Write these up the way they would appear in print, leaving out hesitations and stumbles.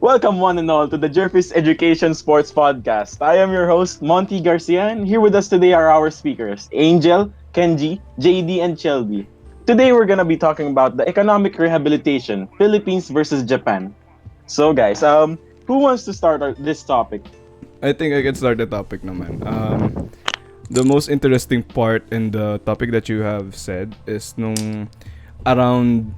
Welcome one and all to the GERPHIS Education Sports Podcast. I am your host, Monty Garcia, and here with us today are our speakers, Angel, Kenji, JD, and Shelby. Today we're going to be talking about the economic rehabilitation, Philippines versus Japan. So guys, who wants to start this topic? I think I can start the topic naman. The most interesting part in the topic that you have said is nung around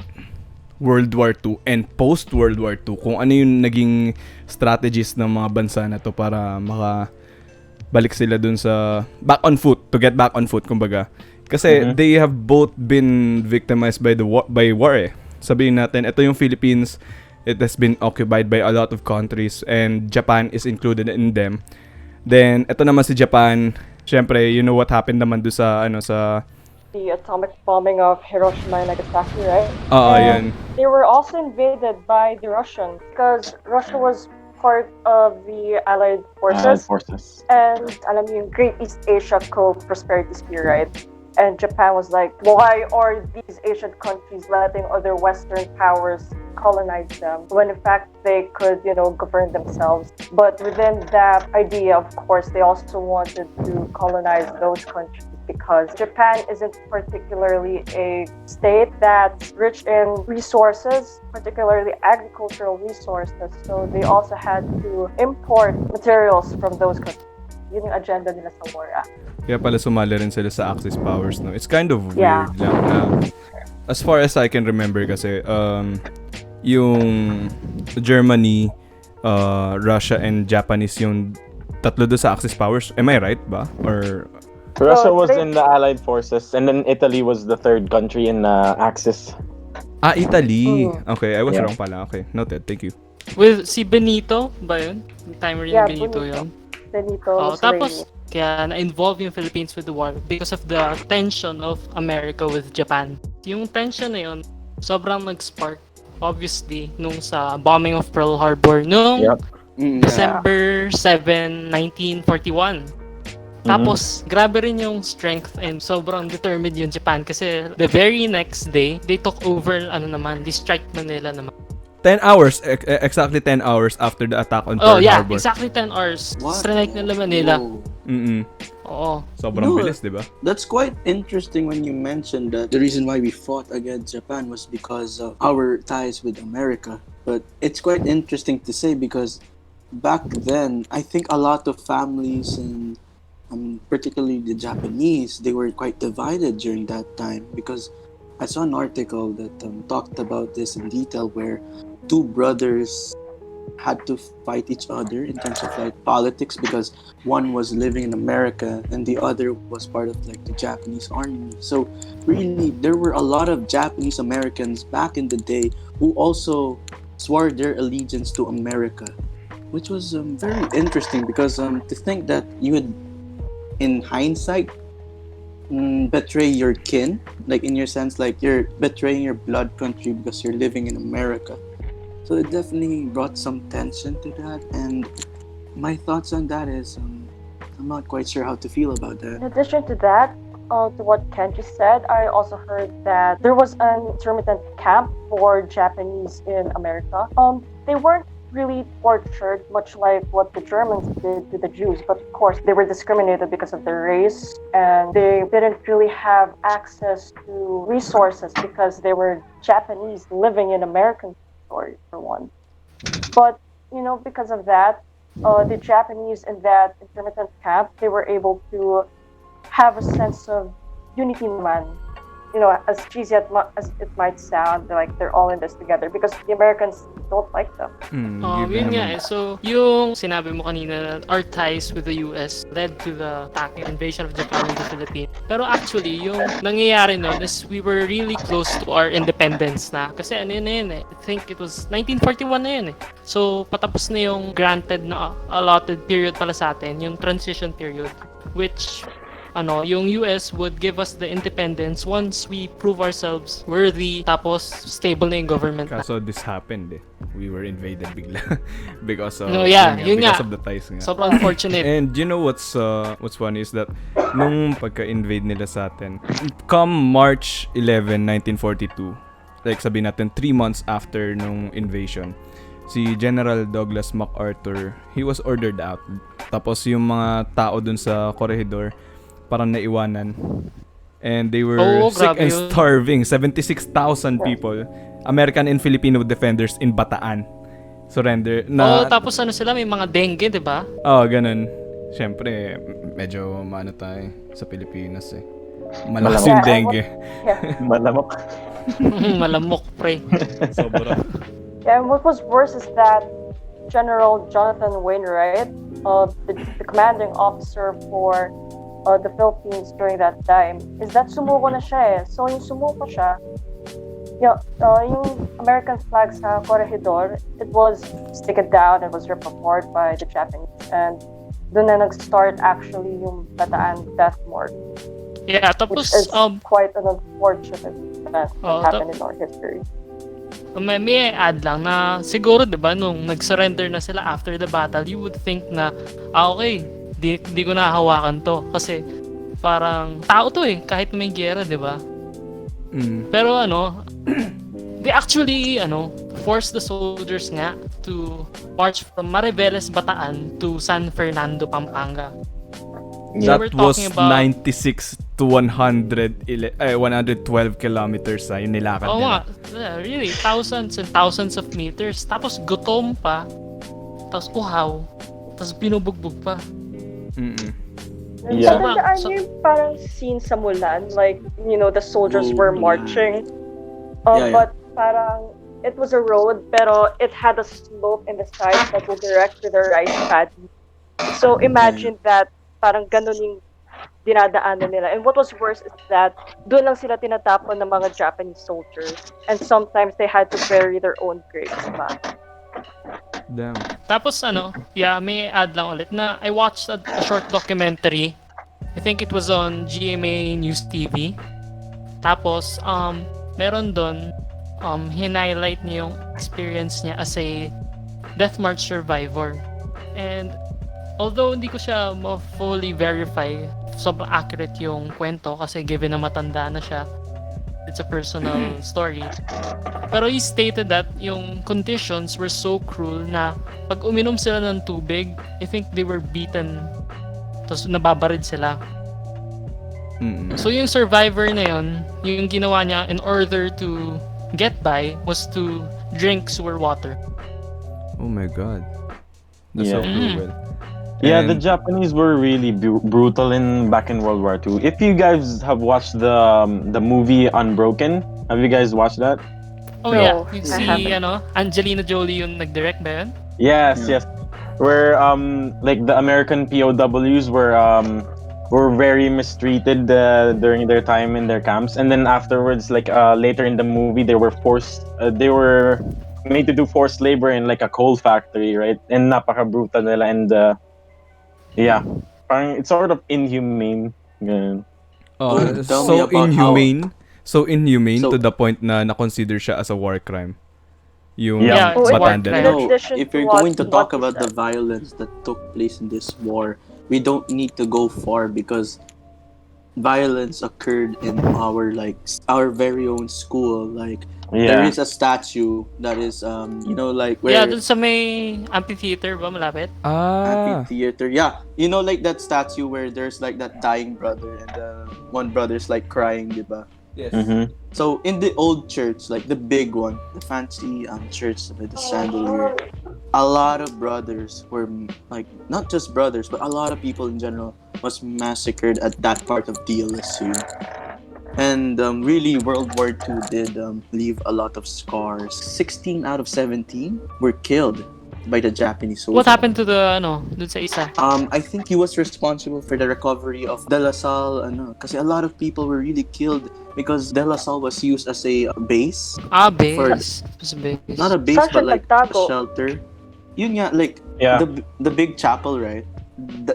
World War II and post World War II, kung ano yung naging strategies ng mga bansa na to para makabalik sila dun sa to get back on foot, kumbaga. Kasi they have both been victimized by war eh. Sabihin natin, ito yung Philippines, it has been occupied by a lot of countries and Japan is included in them. Then ito naman si Japan, syempre you know what happened naman do sa the atomic bombing of Hiroshima and Nagasaki, right? Ayun. They were also invaded by the Russians because Russia was part of the Allied forces. And alam mo yung Great East Asia Co-Prosperity Sphere, right? And Japan was like, why are these Asian countries letting other Western powers colonize them when in fact they could, govern themselves? But within that idea, of course, they also wanted to colonize those countries because Japan isn't particularly a state that's rich in resources, particularly agricultural resources. So they also had to import materials from those countries. Yun yung agenda nila sa war. Kaya pala sumali rin sila sa Axis powers, no? It's kind of weird lang na, as far as I can remember kasi, yung Germany, Russia, and Japanese yung tatlo doon sa Axis powers. Am I right ba? Or Russia was in the Allied forces, and then Italy was the third country in the Axis. Italy. Okay, I was wrong pala. Okay, noted. Thank you. With si Benito ba yun? Yung timer yung Benito yun. Benito Tapos, kaya na-involve yung Philippines with the war because of the tension of America with Japan. Yung tension na yun, sobrang nag-spark, obviously, nung sa bombing of Pearl Harbor noong December 7, 1941. Tapos, grabe rin yung strength and sobrang determined yung Japan kasi the very next day, they took over, the strike Manila naman. 10 hours, exactly 10 hours after the attack on Pearl Harbor. Exactly 10 hours. Strike nila Manila. Oo. Sobrang bilis, di ba? That's quite interesting when you mentioned that the reason why we fought against Japan was because of our ties with America. But it's quite interesting to say because back then, I think a lot of families and particularly the Japanese, they were quite divided during that time because I saw an article that talked about this in detail where two brothers had to fight each other in terms of like politics because one was living in America and the other was part of like the Japanese army. So really there were a lot of Japanese Americans back in the day who also swore their allegiance to America, which was very interesting because to think that you would in hindsight betray your kin, like in your sense, like you're betraying your blood country because you're living in America. So it definitely brought some tension to that, and my thoughts on that is I'm not quite sure how to feel about that. In addition to that, to what Ken just said, I also heard that there was an intermittent camp for Japanese in America. They weren't really tortured, much like what the Germans did to the Jews. But of course, they were discriminated because of their race, and they didn't really have access to resources because they were Japanese living in American territory, for one. But, because of that, the Japanese in that intermittent camp, they were able to have a sense of unity naman. As cheesy as it might sound, they're all in this together because the Americans don't like them. Yun nga eh. So, yung sinabi mo kanina, our ties with the US led to the attack and invasion of Japan in the Philippines. Pero actually, yung nangyayari nun is we were really close to our independence na. Kasi ano yun eh. I think it was 1941 na yun eh. So, patapos na yung granted na allotted period pala sa atin, yung transition period, which yung US would give us the independence once we prove ourselves worthy, tapos stable na yung government. So this happened eh. We were invaded bigla because of because of the ties nga. Sobrang unfortunate. And you know what's funny is that nung pagka-invade nila sa atin, come March 11, 1942, like sabihin natin 3 months after nung invasion, si General Douglas MacArthur, he was ordered out. Tapos yung mga tao dun sa korehidor, parang naiwanan. And they were Oo, sick grabe and yun. starving. 76,000 people, American and Filipino defenders in Bataan, surrender Oo, na. tapos ano sila, may mga dengue, di ba? Ganun. Siyempre, medyo maano tayo sa Pilipinas eh. Malakas Malamok. yung Yeah, dengue. Malamok. Malamok, pre. Sobra. Yeah, and what was worse is that General Jonathan Wainwright, the commanding officer for the Philippines during that time, is that sumuko na siya eh. So yung sumuko siya, yung American flag sa Corregidor, it was taken down, it was ripped apart by the Japanese, and doon na nag-start actually yung Bataan death morgue, Yeah, which tapos, is quite an unfortunate event Oh, that happened in our history. may add lang na siguro 'di ba nung nag-surrender na sila after the battle, you would think na okay, di ko nahahawakan to kasi parang tao to eh kahit may giyera, 'di ba? Pero they actually forced the soldiers nga to march from Mariveles, Bataan to San Fernando, Pampanga. That we're was talking about 96 to 112 kilometers yung nilakad Oo nga, nila. yeah, really, thousands and thousands of meters. Tapos gutom pa, tapos uhaw, tapos binubugbog pa. And Yeah. Tandaan So- niyo yung parang scene sa Mulan, like, the soldiers Oh, were yeah. marching. Yeah, yeah. But parang, it was a road, pero it had a slope in the side that would direct to the rice paddy. So imagine that, parang ganun yung dinadaanan nila. And what was worse is that, doon lang sila tinatapon ng mga Japanese soldiers. And sometimes they had to bury their own graves pa. Damn. Tapos may add lang ulit na I watched a short documentary. I think it was on GMA News TV. Tapos meron doon hinighlight niya yung experience niya as a death march survivor. And although hindi ko siya fully verify, sobrang accurate yung kwento kasi given na matanda na siya, it's a personal story. Pero he stated that yung conditions were so cruel na pag uminom sila ng tubig, I think they were beaten. Tapos nababarid sila. So yung survivor na yun, yung ginawa niya in order to get by was to drink sewer water. Oh my god. That's so Yeah. cruel. Yeah, the And- Japanese were really brutal back in World War II. If you guys have watched the movie Unbroken, have you guys watched that? Oh No, yeah, I si haven't. Angelina Jolie yung nag-direct ba yun? Yes, Yeah. yes. Where like the American POWs were very mistreated during their time in their camps, and then afterwards, like later in the movie, they were made to do forced labor in like a coal factory, right? And napaka brutal nila, and yeah, parang it's sort of inhumane. Ganun. Tell me So about inhumane. So inhumane So- to the point na na-consider siya as a war crime. Yung Yeah. Yeah, it's Bataan war death. crime. No, addition if to you're what- going to what talk you about the said. violence that took place in this war, we don't need to go far because violence occurred in our very own school. Like there Yeah. is a statue that is like where Yeah, dun sa may amphitheater ba malapit? amphitheater. Yeah, like that statue where there's like that dying brother and one brother's like crying, diba? Mm-hmm. So in the old church, like the big one, the fancy church with the chandelier, a lot of brothers were like not just brothers, but a lot of people in general was massacred at that part of DLSU. And really, World War II did leave a lot of scars. 16 out of 17 were killed by the Japanese soldiers. What happened to the dun sa isa? I think he was responsible for the recovery of De La Salle, kasi a lot of people were really killed because De La Salle was used as a base. Base. It was a base. Not a base, Saan siya but like a nagtago? shelter. Yun nga, like, Yeah. the big chapel, right?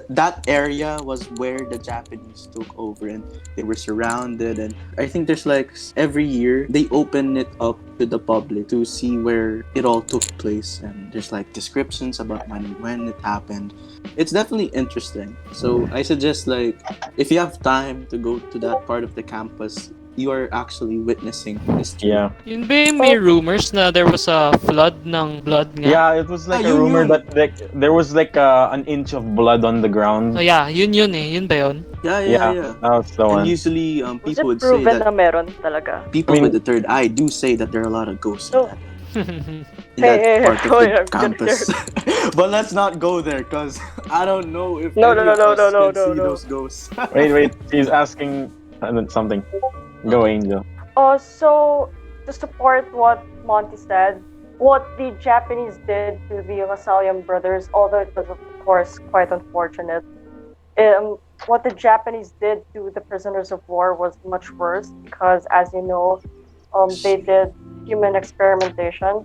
That area was where the Japanese took over and they were surrounded, and I think there's like every year they open it up to the public to see where it all took place, and there's like descriptions about when it happened. It's definitely interesting. So I suggest, like, if you have time to go to that part of the campus, you are actually witnessing is true. Yeah. Yun ba yung may rumors na there was a flood ng blood nga? Yeah, it was like a yun, rumor yun. that like there was like an inch of blood on the ground. Oh yeah, yun eh. Yun ba yun? Yeah. That was the And one. usually, Was people it would say proven that na meron talaga? people I mean- with the third eye do say that there are a lot of ghosts No. in Hey, that part of oh, the yeah, I'm campus. But let's not go there, cause I don't know if No, any no, of no, us no, no, can no, see no. those ghosts. Wait, she's asking something. Go, Angel. So to support what Monty said, what the Japanese did to the Lasallian brothers, although it was of course quite unfortunate, what the Japanese did to the prisoners of war was much worse because, as you know, they did human experimentation.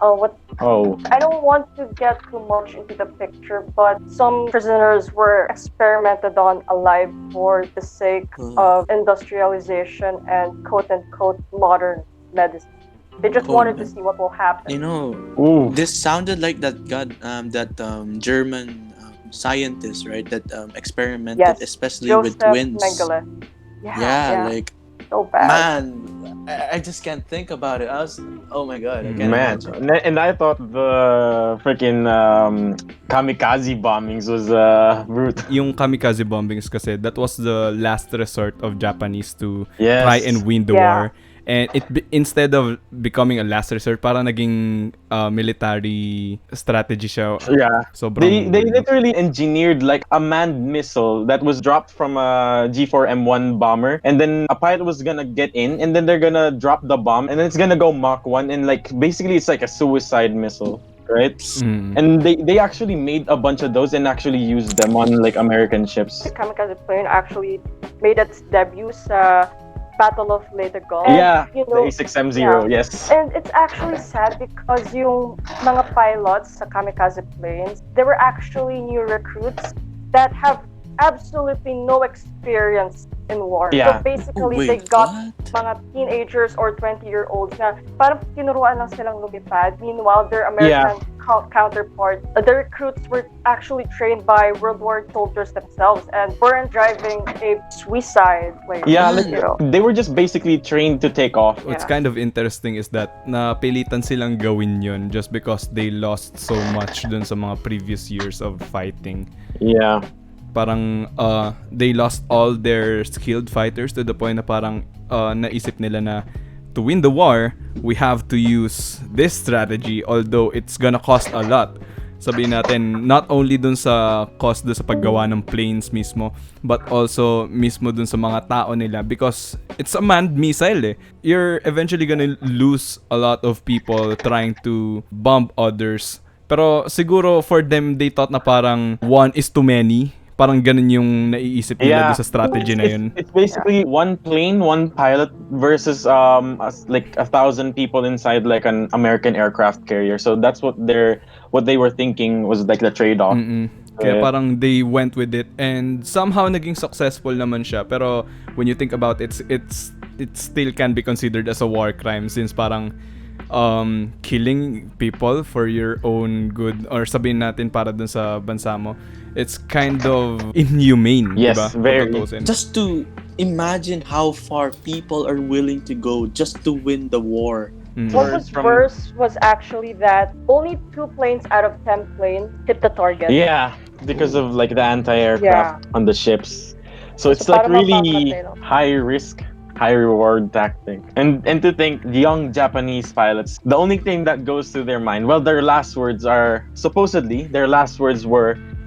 What Oh, I don't want to get too much into the picture, but some prisoners were experimented on alive for the sake of industrialization and quote unquote modern medicine. They just Oh, wanted to man. see what will happen. You know, ooh. this sounded like that German scientist, right? That experimented Yes, especially Joseph with winds. Mengele. Yeah, like so bad. man, I just can't think about it. Oh my god, I can't Man, imagine. and I thought the freaking kamikaze bombings was brutal. Yung kamikaze bombings kasi, that was the last resort of Japanese to Yes. try and win the Yeah. war. And instead of becoming a last resort, parang naging military strategy siya. Yeah. Sobrang They weird. literally engineered like a manned missile that was dropped from a G4M1 bomber, and then a pilot was gonna get in, and then they're gonna drop the bomb, and then it's gonna go Mach 1, and like basically it's like a suicide missile, right? Mm. And they actually made a bunch of those and actually used them on like American ships. The kamikaze plane actually made its debut sa Battle of Leyte Gulf. Yeah, you the know, A6M0, yeah. yes. And it's actually sad because yung mga pilots sa kamikaze planes, they were actually new recruits that have absolutely no experience in war. Yeah. So basically, Oh, wait, they got what? mga teenagers or 20-year-olds na parang tinuruan lang silang lumipad. Meanwhile, their American counterparts, the recruits were actually trained by World War soldiers themselves and weren't driving a suicide plane. Yeah, like you know. they were just basically trained to take off. What's Yeah. kind of interesting is that napilitan silang gawin yun just because they lost so much dun sa mga previous years of fighting. Yeah. Parang they lost all their skilled fighters to the point na parang naisip nila na to win the war, we have to use this strategy although it's gonna cost a lot. Sabihin natin, not only dun sa cost dun sa paggawa ng planes mismo, but also mismo dun sa mga tao nila because it's a manned missile eh. You're eventually gonna lose a lot of people trying to bomb others. Pero siguro for them, they thought na parang one is too many. Parang ganun yung naiisip nila doon sa strategy na yun. It's basically one plane, one pilot versus like 1,000 people inside like an American aircraft carrier. So that's what they were thinking was like the trade-off. Kaya Right. parang they went with it and somehow naging successful naman siya. Pero when you think about it, it still can be considered as a war crime since parang killing people for your own good or sabihin natin para dun sa bansa mo, it's kind of inhumane, Yes, diba? very. Kung tutuusin. Just to imagine how far people are willing to go just to win the war. What was worse was actually that only 2 planes out of 10 planes hit the target. Yeah, because of like the anti-aircraft on the ships. So it's So like parang really mapapatay, no? high risk, high reward tactic. And to think the young Japanese pilots, the only thing that goes through their mind, well, their last words were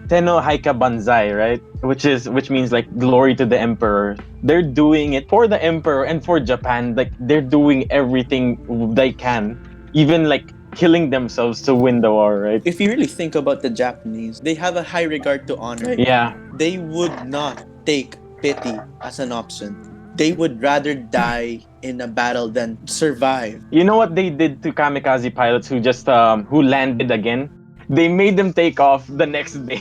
Tenno Haika Banzai, right? Which means like glory to the emperor. They're doing it for the emperor and for Japan. Like they're doing everything they can, even like killing themselves to win the war, right? If you really think about the Japanese, they have a high regard to honor. Yeah. They would not take pity as an option. They would rather die in a battle than survive. You know what they did to kamikaze pilots who just who landed again? They made them take off the next day.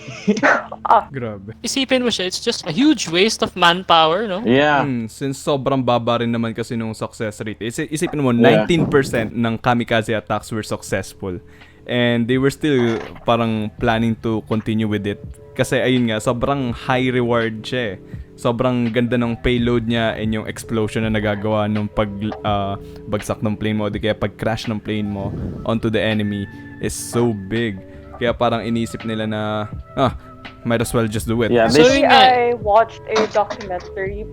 Grabe. Isipin mo siya, it's just a huge waste of manpower, no? Yeah. Since sobrang baba rin naman kasi nung success rate. Isipin mo, Yeah. 19% ng kamikaze attacks were successful. And they were still parang planning to continue with it. Kasi ayun nga, sobrang high reward siya eh. Sobrang ganda ng payload niya and yung explosion na nagagawa nung bagsak ng plane mo o di kaya pag crash ng plane mo onto the enemy is so big. Kaya parang inisip nila na might as well just do it. Yeah, So, they, yun nga. I watched a documentary.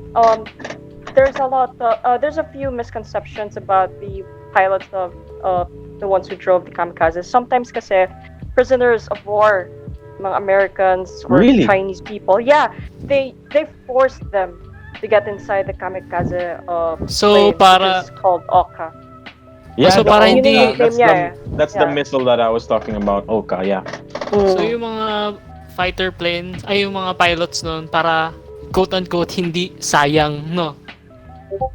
There's a few misconceptions about the pilots of the ones who drove the kamikazes. Sometimes kasi prisoners of war, mga Americans or Really? Chinese people, yeah, they forced them to get inside the kamikaze So, plane, para- which is called Oka. yeah, So, the para Oka, hindi- that's the Yeah. missile that I was talking about. Oka, yeah. So yung mga fighter plane, ay yung mga pilots nun, para quote-unquote hindi sayang, no?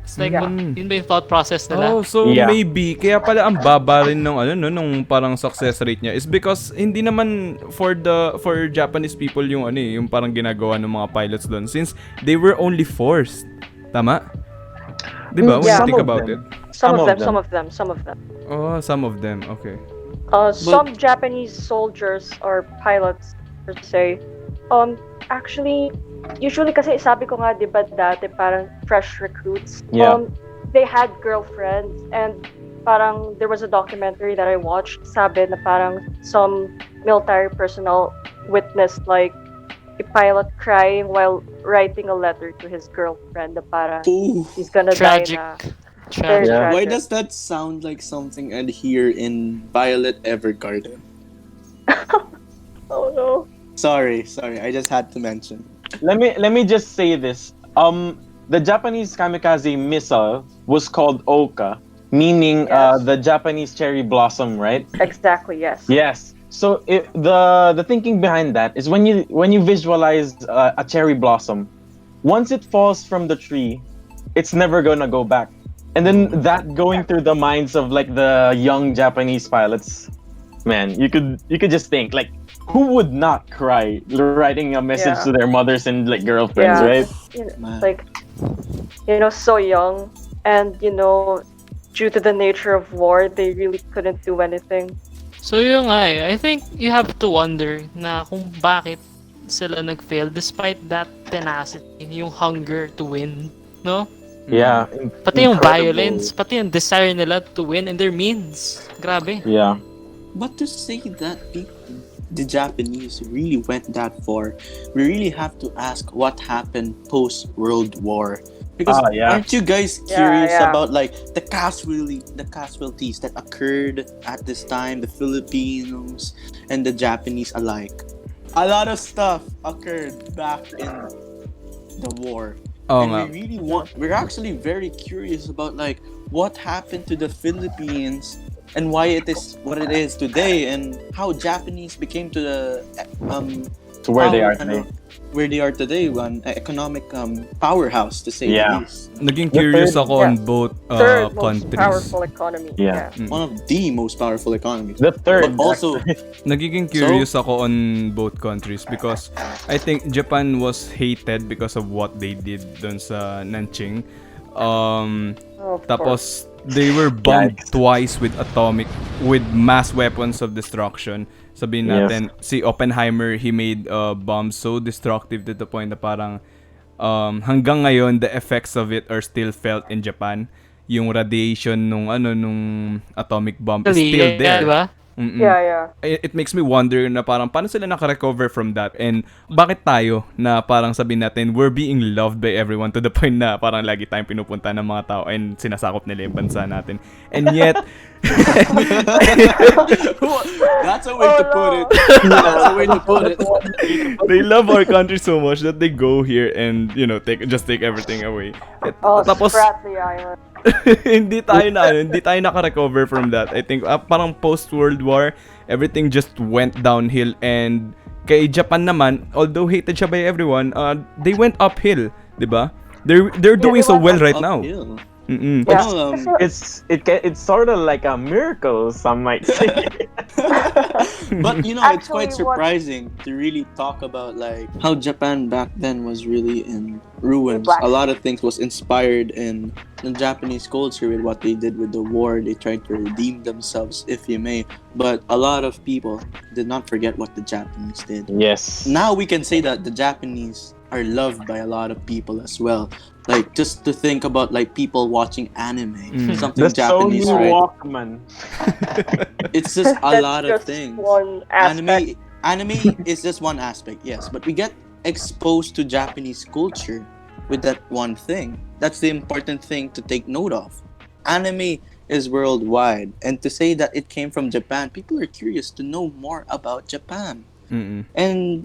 It's like, Yeah. yun ba yung thought process nila? Oh, so Yeah. maybe kaya pala ang baba rin nung nung parang success rate niya is because hindi naman for Japanese people yung yung parang ginagawa ng mga pilots doon since they were only forced. Tama? 'Di ba? When Yeah. you think Some of about them. it. Some Some of of them. Oh, some of them. Okay. Some Japanese soldiers or pilots per se, actually, usually kasi sabi ko nga, di ba dati parang fresh recruits, Yeah. they had girlfriends and parang there was a documentary that I watched, sabi na parang some military personnel witnessed like a pilot crying while writing a letter to his girlfriend na parang Ooh. he's gonna Tragic. die na. Tragic. Very Yeah. Why tragic. does that sound like something I'd hear in Violet Evergarden? Oh no. Sorry, I just had to mention. Let me just say this. The Japanese kamikaze missile was called Oka, meaning Yes. the Japanese cherry blossom, right? Exactly, yes. Yes. So the thinking behind that is when you visualize a cherry blossom, once it falls from the tree, it's never gonna go back. And then that going through the minds of like the young Japanese pilots, man, you could just think like, who would not cry writing a message Yeah. to their mothers and like girlfriends, Yeah. right? Man. Like, so young, and due to the nature of war, they really couldn't do anything. So yun nga I think you have to wonder na kung bakit sila nag-fail despite that tenacity, yung hunger to win, no? Yeah. Pati yung Incredible. violence, pati yung desire nila to win and their means. Grabe. Yeah. But to say that the Japanese really went that far, we really have to ask what happened post World War. Because Yeah. aren't you guys Yeah, curious yeah. about like the casualties that occurred at this time, the Filipinos and the Japanese alike? A lot of stuff occurred back in the war. Oo And nga. we're actually very curious about like what happened to the Philippines and why it is what it is today and how Japanese became to the To where they power- are today. where they are today, one economic powerhouse to say Yeah. the least. Naging The curious third- ako on both Third most countries. powerful economy. Yeah. One of the most powerful economies. The third. But also, Nagiging curious ako on both countries because I think Japan was hated because of what they did dun sa Nanjing. Of course. Tapos they were bombed Yikes. twice with mass weapons of destruction. Sabihin Yes. natin, si Oppenheimer, he made bombs so destructive to the point na parang hanggang ngayon the effects of it are still felt in Japan. Yung radiation nung atomic bomb is still Yeah, there. diba? Mm-mm. Yeah. It makes me wonder na parang paano sila naka-recover from that and bakit tayo na parang sabihin natin we're being loved by everyone to the point na parang lagi tayong pinupunta ng mga tao and sinasakop nila yung bansa natin. And yet, that's a way to put it. Oh, no. That's a way to put it. they love our country so much that they go here and, take everything away. Oh, Tapos, Spratly Island. hindi tayo naka-recover from that. I think parang post-World War, everything just went downhill and kay Japan naman, although hated siya by everyone, they went uphill, 'di ba? They're doing so well right now. Uphill. Mm-mm. You Yeah. know, Kasi, It's sort of like a miracle, some might say. but you know, it's quite actually, what surprising to really talk about like how Japan back then was really in a ruins. black A lot sheep. of things was inspired in the Japanese culture with what they did with the war. They tried to redeem themselves, if you may. But a lot of people did not forget what the Japanese did. Yes. Now we can say that the Japanese are loved by a lot of people as well. Like just to think about like people watching anime, Mm. The something Sony Japanese, Yeah, right? Walkman. It's just a that's lot of just things. one aspect. Anime is just one aspect, yes, but we get exposed to Japanese culture with that one thing. That's the important thing to take note of. Anime is worldwide, and to say that it came from Japan, people are curious to know more about Japan. Mm-mm. And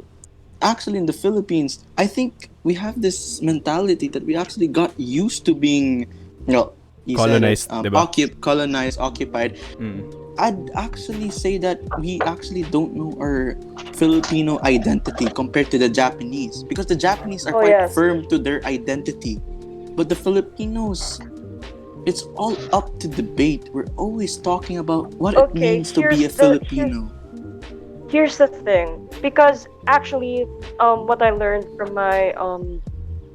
actually in the Philippines, I think we have this mentality that we actually got used to being, you know, you said it, Colonized, diba? colonized, occupied. Mm. I'd actually say that we actually don't know our Filipino identity compared to the Japanese because the Japanese are Oh quite yes. firm to their identity. But the Filipinos, it's all up to debate. We're always talking about what it Okay, means to be a Filipino. here's the thing. Because actually, what I learned from my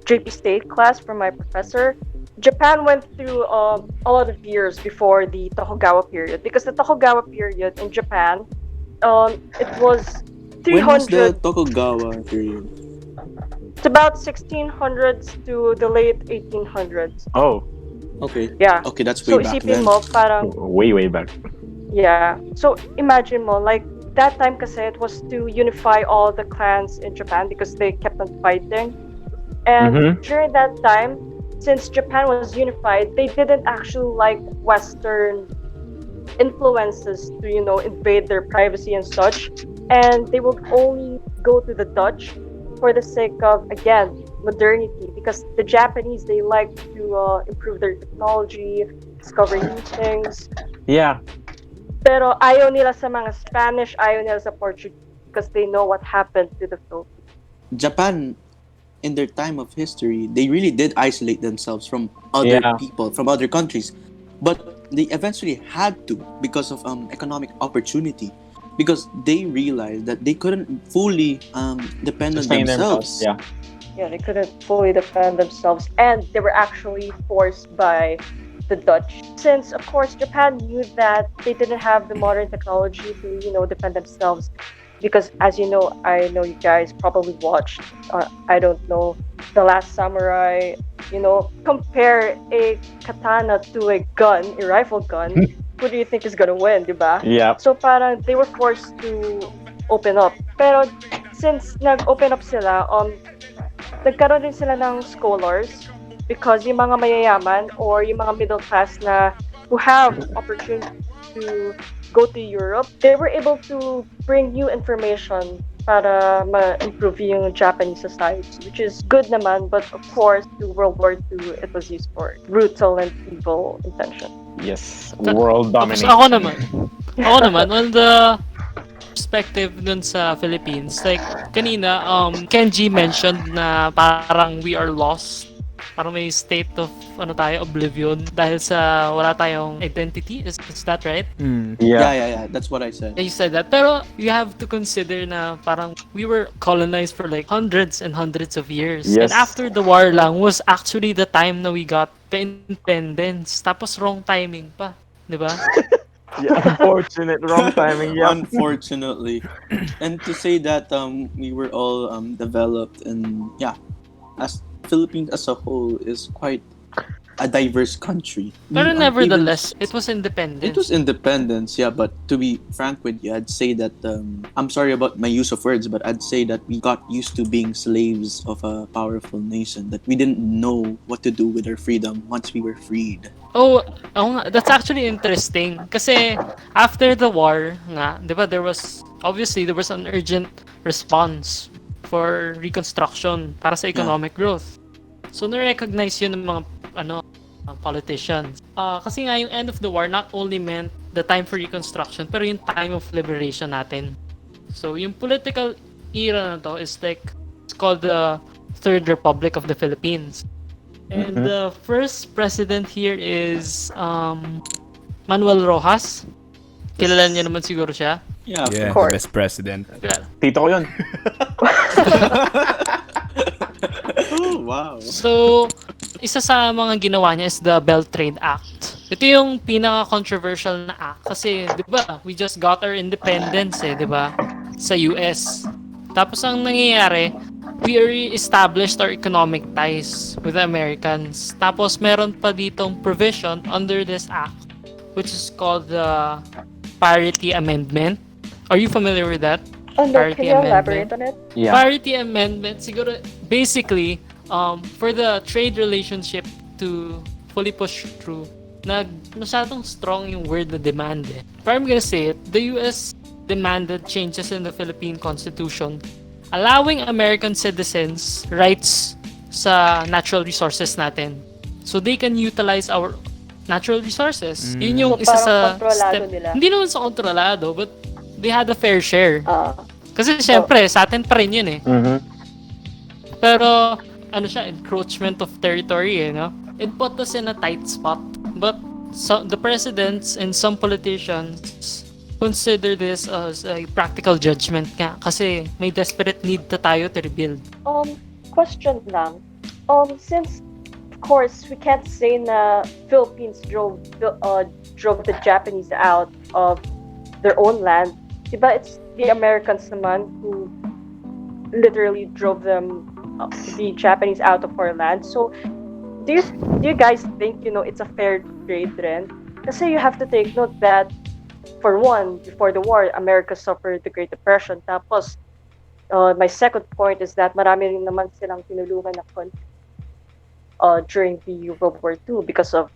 JP State class from my professor, Japan went through a lot of years before the Tokugawa period. Because the Tokugawa period in Japan, it was When was the 300. Tokugawa period? It's about 1600s to the late 1800s. Oh, Okay. Yeah. Okay, that's way So back isipin then. mo, parang, way, way back. yeah. So imagine mo, like, that time kasi it was to unify all the clans in Japan because they kept on fighting. And Mm-hmm. during that time, since Japan was unified, they didn't actually like Western influences to, invade their privacy and such. And they would only go to the Dutch for the sake of, again, modernity. Because the Japanese, they like to improve their technology, discover new things. Yeah. Pero ayaw nila sa mga Spanish, ayaw nila sa Portuguese because they know what happened to the Philippines. Japan, in their time of history, they really did isolate themselves from other Yeah. people, from other countries. But they eventually had to because of economic opportunity. Because they realized that they couldn't fully depend on Sustain themselves. themselves. Yeah. Yeah, they couldn't fully defend themselves, and they were actually forced by the Dutch. Since, of course, Japan knew that they didn't have the modern technology to, defend themselves. Because, as you know, I know you guys probably watched, I don't know, The Last Samurai. Compare a katana to a gun, a rifle gun. Who do you think is gonna win, diba? Yeah. So parang they were forced to open up. Pero since nag-open up sila, nagkaroon din sila ng scholars because yung mga mayayaman or yung mga middle class na who have opportunity to go to Europe, they were able to bring new information para ma-improve yung Japanese society, which is good naman, but of course, to World War II, it was used for brutal and evil intention. Yes. Ta- World Tapos domination. ako naman, on the perspective dun sa Philippines, like, kanina, Kenji mentioned na parang we are lost. Parang may state of, oblivion dahil sa wala tayong identity. Is that right? Mm. Yeah. Yeah. That's what I said. Yeah, you said that. Pero you have to consider na parang we were colonized for like hundreds and hundreds of years. And Yes. after the war lang was actually the time na we got the independence. Tapos wrong timing pa. 'Di ba? Yeah. Unfortunate. Wrong timing. Yep. Unfortunately. And to say that we were all developed, and yeah, as Philippines as a whole is quite a diverse country. Pero We are nevertheless, it was independent. it was independence, yeah. But to be frank with you, I'd say that I'm sorry about my use of words, but I'd say that we got used to being slaves of a powerful nation. That we didn't know what to do with our freedom once we were freed. Oh, that's actually interesting. Kasi after the war nga, 'di ba, there was an urgent response for reconstruction para sa economic growth. So na-recognize yun ng mga politicians. Kasi nga yung end of the war not only meant the time for reconstruction, pero yung time of liberation natin. So yung political era na to is like, it's called the Third Republic of the Philippines. And the first president here is Manuel Rojas. Kilala niyo naman siguro siya. Yeah, Yeah, course. the best president. Yeah. Tito ko yun. Oh, wow. So, isa sa mga ginawa niya is the Bell Trade Act. Ito yung pinaka-controversial na act kasi, di ba, we just got our independence di ba, sa US. Tapos ang nangyayari, we re-established our economic ties with the Americans. Tapos meron pa ditong provision under this act, which is called the Parity Amendment. Are you familiar with that? Oh no, can Parity you amendment. elaborate on it? Yeah. Parity amendment, siguro, basically, for the trade relationship to fully push through, masyadong strong yung word na demand But I'm gonna say it, the US demanded changes in the Philippine Constitution, allowing American citizens rights sa natural resources natin. So they can utilize our natural resources. Yun yung isa Parang sa kontrolado step. nila. Hindi naman sa kontrolado, but they had a fair share. Ah, Kasi syempre, sa atin pa rin yun Mhm. Pero, ano siya, encroachment of territory no? It put us in a tight spot. But, the presidents and some politicians consider this as a practical judgment nga. Kasi may desperate need na tayo to rebuild. question lang. Since of course we can't say na Philippines drove the Japanese out of their own land. Diba it's the Americans naman who literally drove them the Japanese out of our land. So do you guys think it's a fair trade rin? Kasi you have to take note that for one, before the war, America suffered the Great Depression. Tapos my second point is that marami rin naman silang tinulungan na country during the World War II because of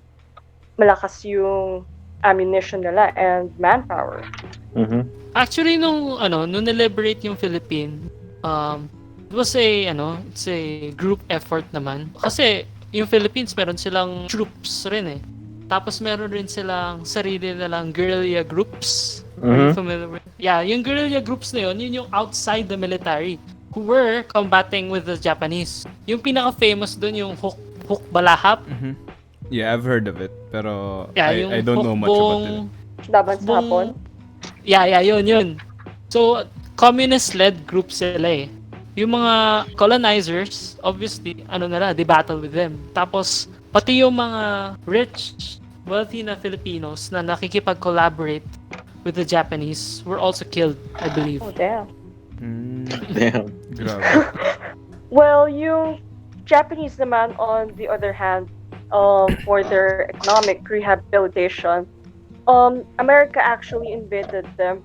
malakas yung ammunition nila and manpower. Mhm. Actually, nung niliberate yung Philippines, it was it's a group effort naman. Kasi yung Philippines, meron silang troops rin Tapos meron rin silang sarili nilang guerrilla groups. Are you familiar with? Yeah, yung guerrilla groups na yun yung outside the military who were combating with the Japanese. Yung pinaka-famous dun yung Hook Balahap. Yeah, I've heard of it. Pero Yeah, yung I don't know much about it. Laban sa Hapon. Yeah, yun. So, communist-led group sila Yung mga colonizers, obviously, they battle with them. Tapos, pati yung mga rich, wealthy na Filipinos na nakikipag-collaborate with the Japanese were also killed, I believe. Oh, damn. Damn. Grabe. Well, yung Japanese naman, on the other hand, for their economic rehabilitation, America actually invaded them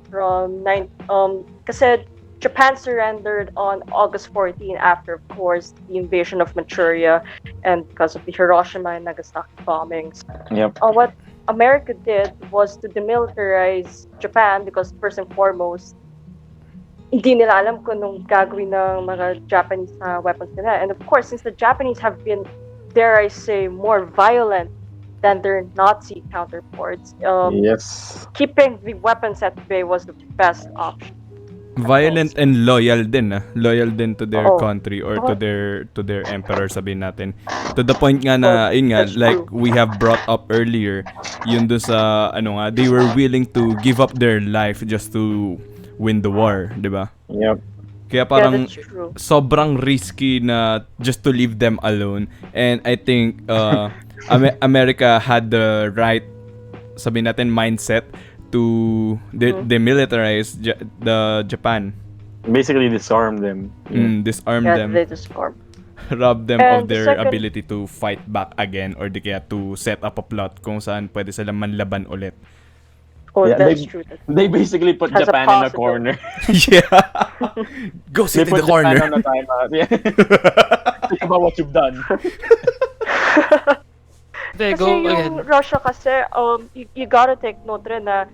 kasi Japan surrendered on August 14 after, of course, the invasion of Manchuria and because of the Hiroshima and Nagasaki bombings. Yep. What America did was to demilitarize Japan because first and foremost, hindi nila alam kung anong gagawin ng mga Japanese na weapons nila. And of course, since the Japanese have been, dare I say, more violent than their Nazi counterparts, Yes. keeping the weapons at bay was the best option. Violent and loyal din loyal din to their Oo. country or to their emperor, sabihin natin, to the point nga na yun nga, That's like true. we have brought up earlier, yun dun sa they were willing to give up their life just to win the war, di ba? Yep. Kaya Yeah, parang that's true. sobrang risky na just to leave them alone. And I think America had the right, sabihin natin, mindset to demilitarize the Japan. Basically disarm them. Disarm Yeah, them, they just formed. rob them of And the their second- ability to fight back again or di kaya to set up a plot kung saan pwede sila manlaban ulit. Oh, Yeah, that's true. They basically put Has a Japan in a possibility. corner. Yeah. Go They sit in put the corner. Japan on a timeout. Yeah. Think about what you've done. There, Kasi go yung ahead. Russia kasi, you gotta take note rin na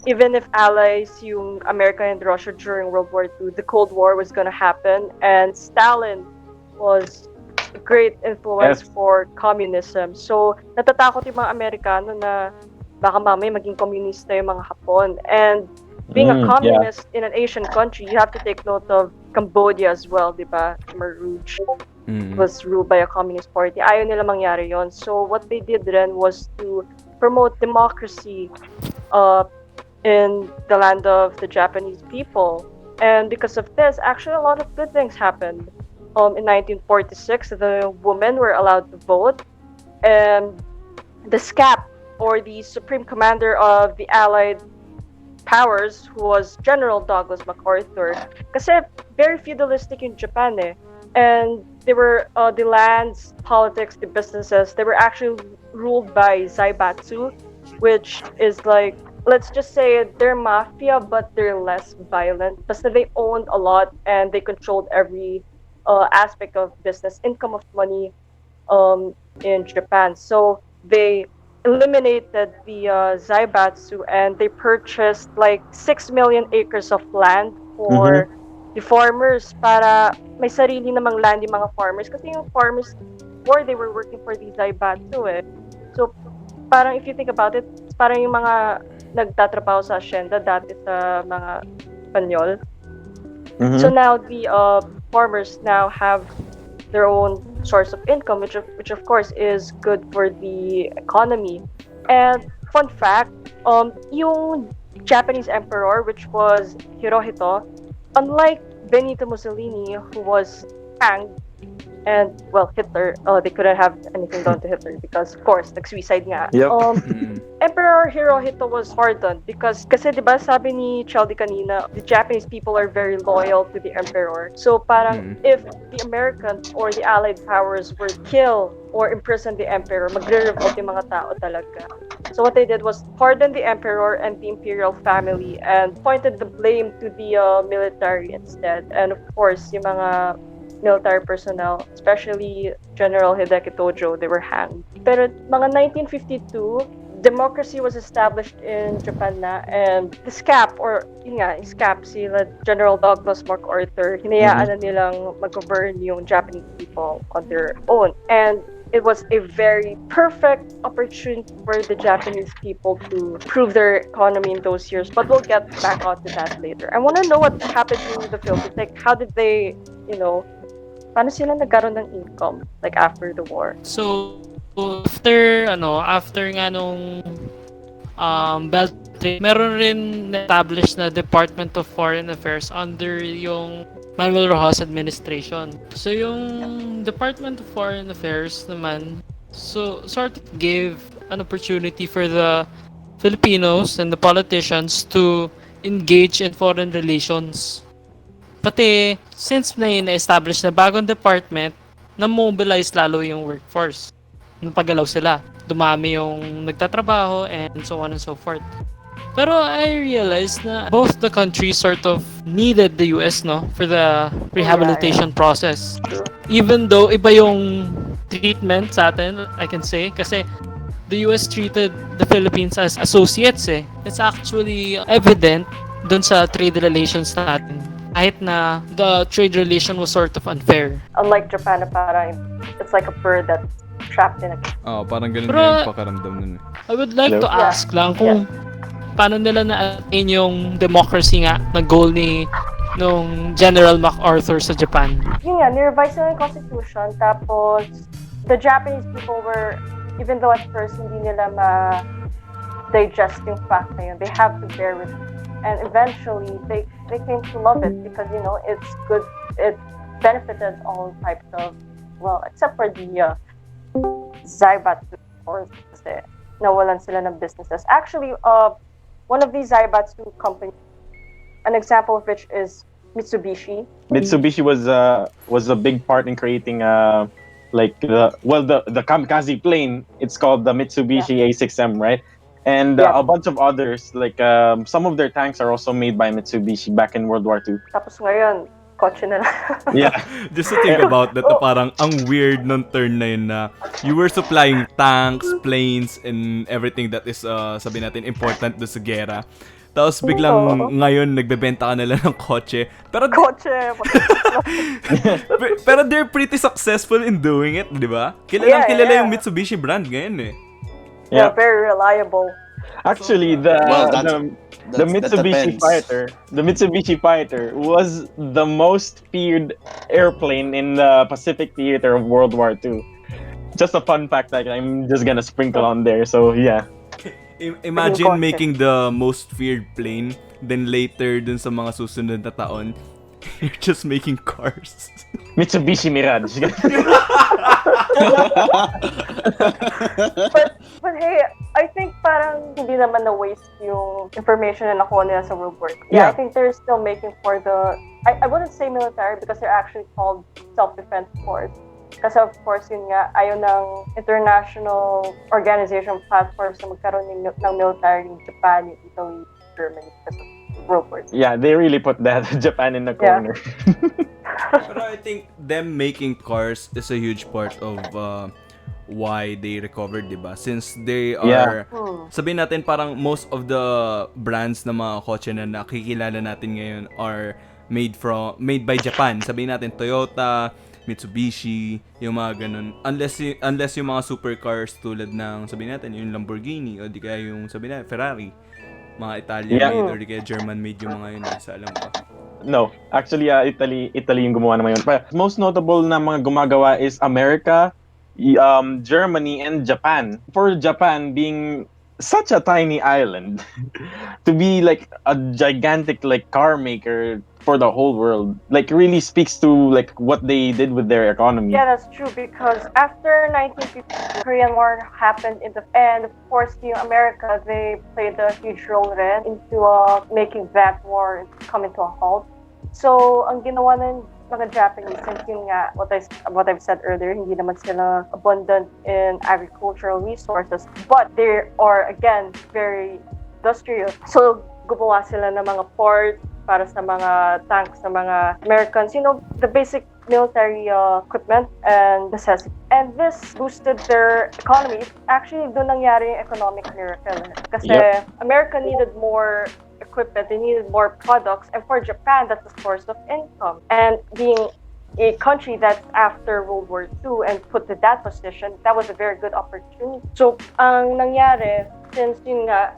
even if allies yung America and Russia during World War II, the Cold War was gonna happen, and Stalin was a great influence Yes. for communism. So, natatakot yung mga Amerikano na baka mamaya maging komunista yung mga Hapon. And being a Yeah. communist in an Asian country, you have to take note of Cambodia as well, di ba? Khmer Rouge. was ruled by a communist party. Ayaw nila mangyari yon. So what they did then was to promote democracy uh, in the land of the Japanese people. And because of this, actually a lot of good things happened. In 1946, the women were allowed to vote, and the SCAP, or the Supreme Commander of the Allied Powers, who was General Douglas MacArthur, kasi very feudalistic in Japan eh. And they were, the lands, politics, the businesses, they were actually ruled by Zaibatsu, which is like, let's just say they're mafia, but they're less violent. Basta they owned a lot and they controlled every aspect of business, income of money, in Japan. So they eliminated the Zaibatsu, and they purchased like 6 million acres of land Mm-hmm. for the farmers, para may sarili namang land yung mga farmers. Kasi yung farmers before, they were working for the Zaibatsu eh. So parang if you think about it, parang yung mga nagtatrabaho sa asyenda dati sa mga Espanyol. So Mm-hmm. now the farmers now have their own source of income, which of course is good for the economy. And fun fact, yung Japanese emperor, which was Hirohito, unlike Benito Mussolini, who was hanged, and well, Hitler, they couldn't have anything done to Hitler because, of course, nag-suicide nga. Yep. Emperor Hirohito was pardoned because, kasi diba sabi ni Chaldi kanina, the Japanese people are very loyal to the emperor. So parang if the Americans or the Allied powers were kill or imprison the emperor, magre-revolt yung mga tao talaga. So what they did was pardon the emperor and the imperial family and pointed the blame to the military instead. And of course, yung mga military personnel, especially General Hideki Tojo, they were hanged. Pero mga 1952, democracy was established in Japan na, and the SCAP, or yun nga, yung SCAP, sila General Douglas MacArthur, hinayaan na nilang mag-govern yung Japanese people on their own. And it was a very perfect opportunity for the Japanese people to prove their economy in those years. But we'll get back onto that later. I want to know what happened to the Philippines. Like, how did they, paano sila nagkaroon ng income, like, after the war? So, after nga nung Belt Trade, meron rin established na Department of Foreign Affairs under yung Manuel Rojas administration. So, yung Department of Foreign Affairs naman, so sort of gave an opportunity for the Filipinos and the politicians to engage in foreign relations. Pati, since na-establish na bagong department, na-mobilize lalo yung workforce. Napagalaw sila. Dumami yung nagtatrabaho and so on and so forth. Pero I realized na both the countries sort of needed the US, no, for the rehabilitation process. Even though iba yung treatment sa atin, I can say, kasi the US treated the Philippines as associates eh. It's actually evident dun sa trade relations natin. Kahit na the trade relation was sort of unfair. Unlike Japan, na parang it's like a bird that's trapped in a cage. Parang ganun Pero, yung pakaramdam nun eh. I would like to Yeah. ask lang kung paano nila na-attain yung democracy nga na goal ni nung General MacArthur sa Japan. Yun nga, nirevise nila yung constitution, tapos the Japanese people were, even though at first hindi nila ma-digest yung fact na yun, they have to bear with it. And eventually, they came to love it because, it's good, it benefited all types of, well, except for the Zaibatsu, or kasi nawalan sila ng businesses. Actually, one of these Zaibatsu companies, an example of which is Mitsubishi. Mitsubishi was a big part in creating the kamikaze plane. It's called the Mitsubishi A6M, right? And a bunch of others, like some of their tanks are also made by Mitsubishi back in World War II. Tapos ngayon, kotse na lang. Yeah. Just to think about that, na parang ang weird nung turn na yun na you were supplying tanks, planes, and everything that is, sabi natin, important do sa gera. Tapos biglang ngayon nagbebenta ka nila ng kotse. Pero Kotse! pero they're pretty successful in doing it, di ba? Kilala yung Mitsubishi brand ngayon eh. Yeah, very reliable. Actually, That depends. The Mitsubishi Fighter was the most feared airplane in the Pacific theater of World War II. Just a fun fact that I'm just gonna sprinkle on there. So yeah, Naging Imagine kotse. making the most feared plane, then later dun sa mga susunod na taon, you're just making cars. Mitsubishi Mirage. But hey, I think parang hindi naman na-waste yung information na nakuha nila sa World War II. Yeah, I Yeah. think they're still making for the... I wouldn't say military because they're actually called self-defense force. Kasi of course, yun nga, ayaw ng international organization platforms na magkaroon ng military yung Japan, yung Italy, Germany because of World War II. Yeah, they really put that Japan in the Yeah. corner. Pero I think them making cars is a huge part of why they recovered, diba? Since they are, sabihin natin parang most of the brands na mga kotse na nakikilala natin ngayon are made by Japan. Sabihin natin Toyota, Mitsubishi, yung mga ganun. Unless yung mga supercars tulad ng sabihin natin yung Lamborghini o di kaya yung sabihin natin Ferrari. Mga Italian Yeah. made or di kaya German made yung mga yun, sa alam ko. No, actually, Italy yung gumawa naman yun. But most notable na mga gumagawa is America, Germany, and Japan. For Japan being such a tiny island, to be like a gigantic like car maker for the whole world, like really speaks to like what they did with their economy. Yeah, that's true because after 1950, the Korean War happened and of course, yung America, they played a huge role rin into making that war come into a halt. So, ang ginawa ng mga Japanese, since yun nga, what I've said earlier, hindi naman sila abundant in agricultural resources, but they are, again, very industrial. So, gumawa sila ng mga ports para sa mga tanks sa mga Americans. You know, the basic military equipment and necessity. And this boosted their economy. Actually, doon nangyari yung economic miracle. Kasi America needed more equipment, they needed more products, and for Japan, that's a source of income. And being a country that's after World War II and put to that position, that was a very good opportunity. So, ang nangyari, since yun nga,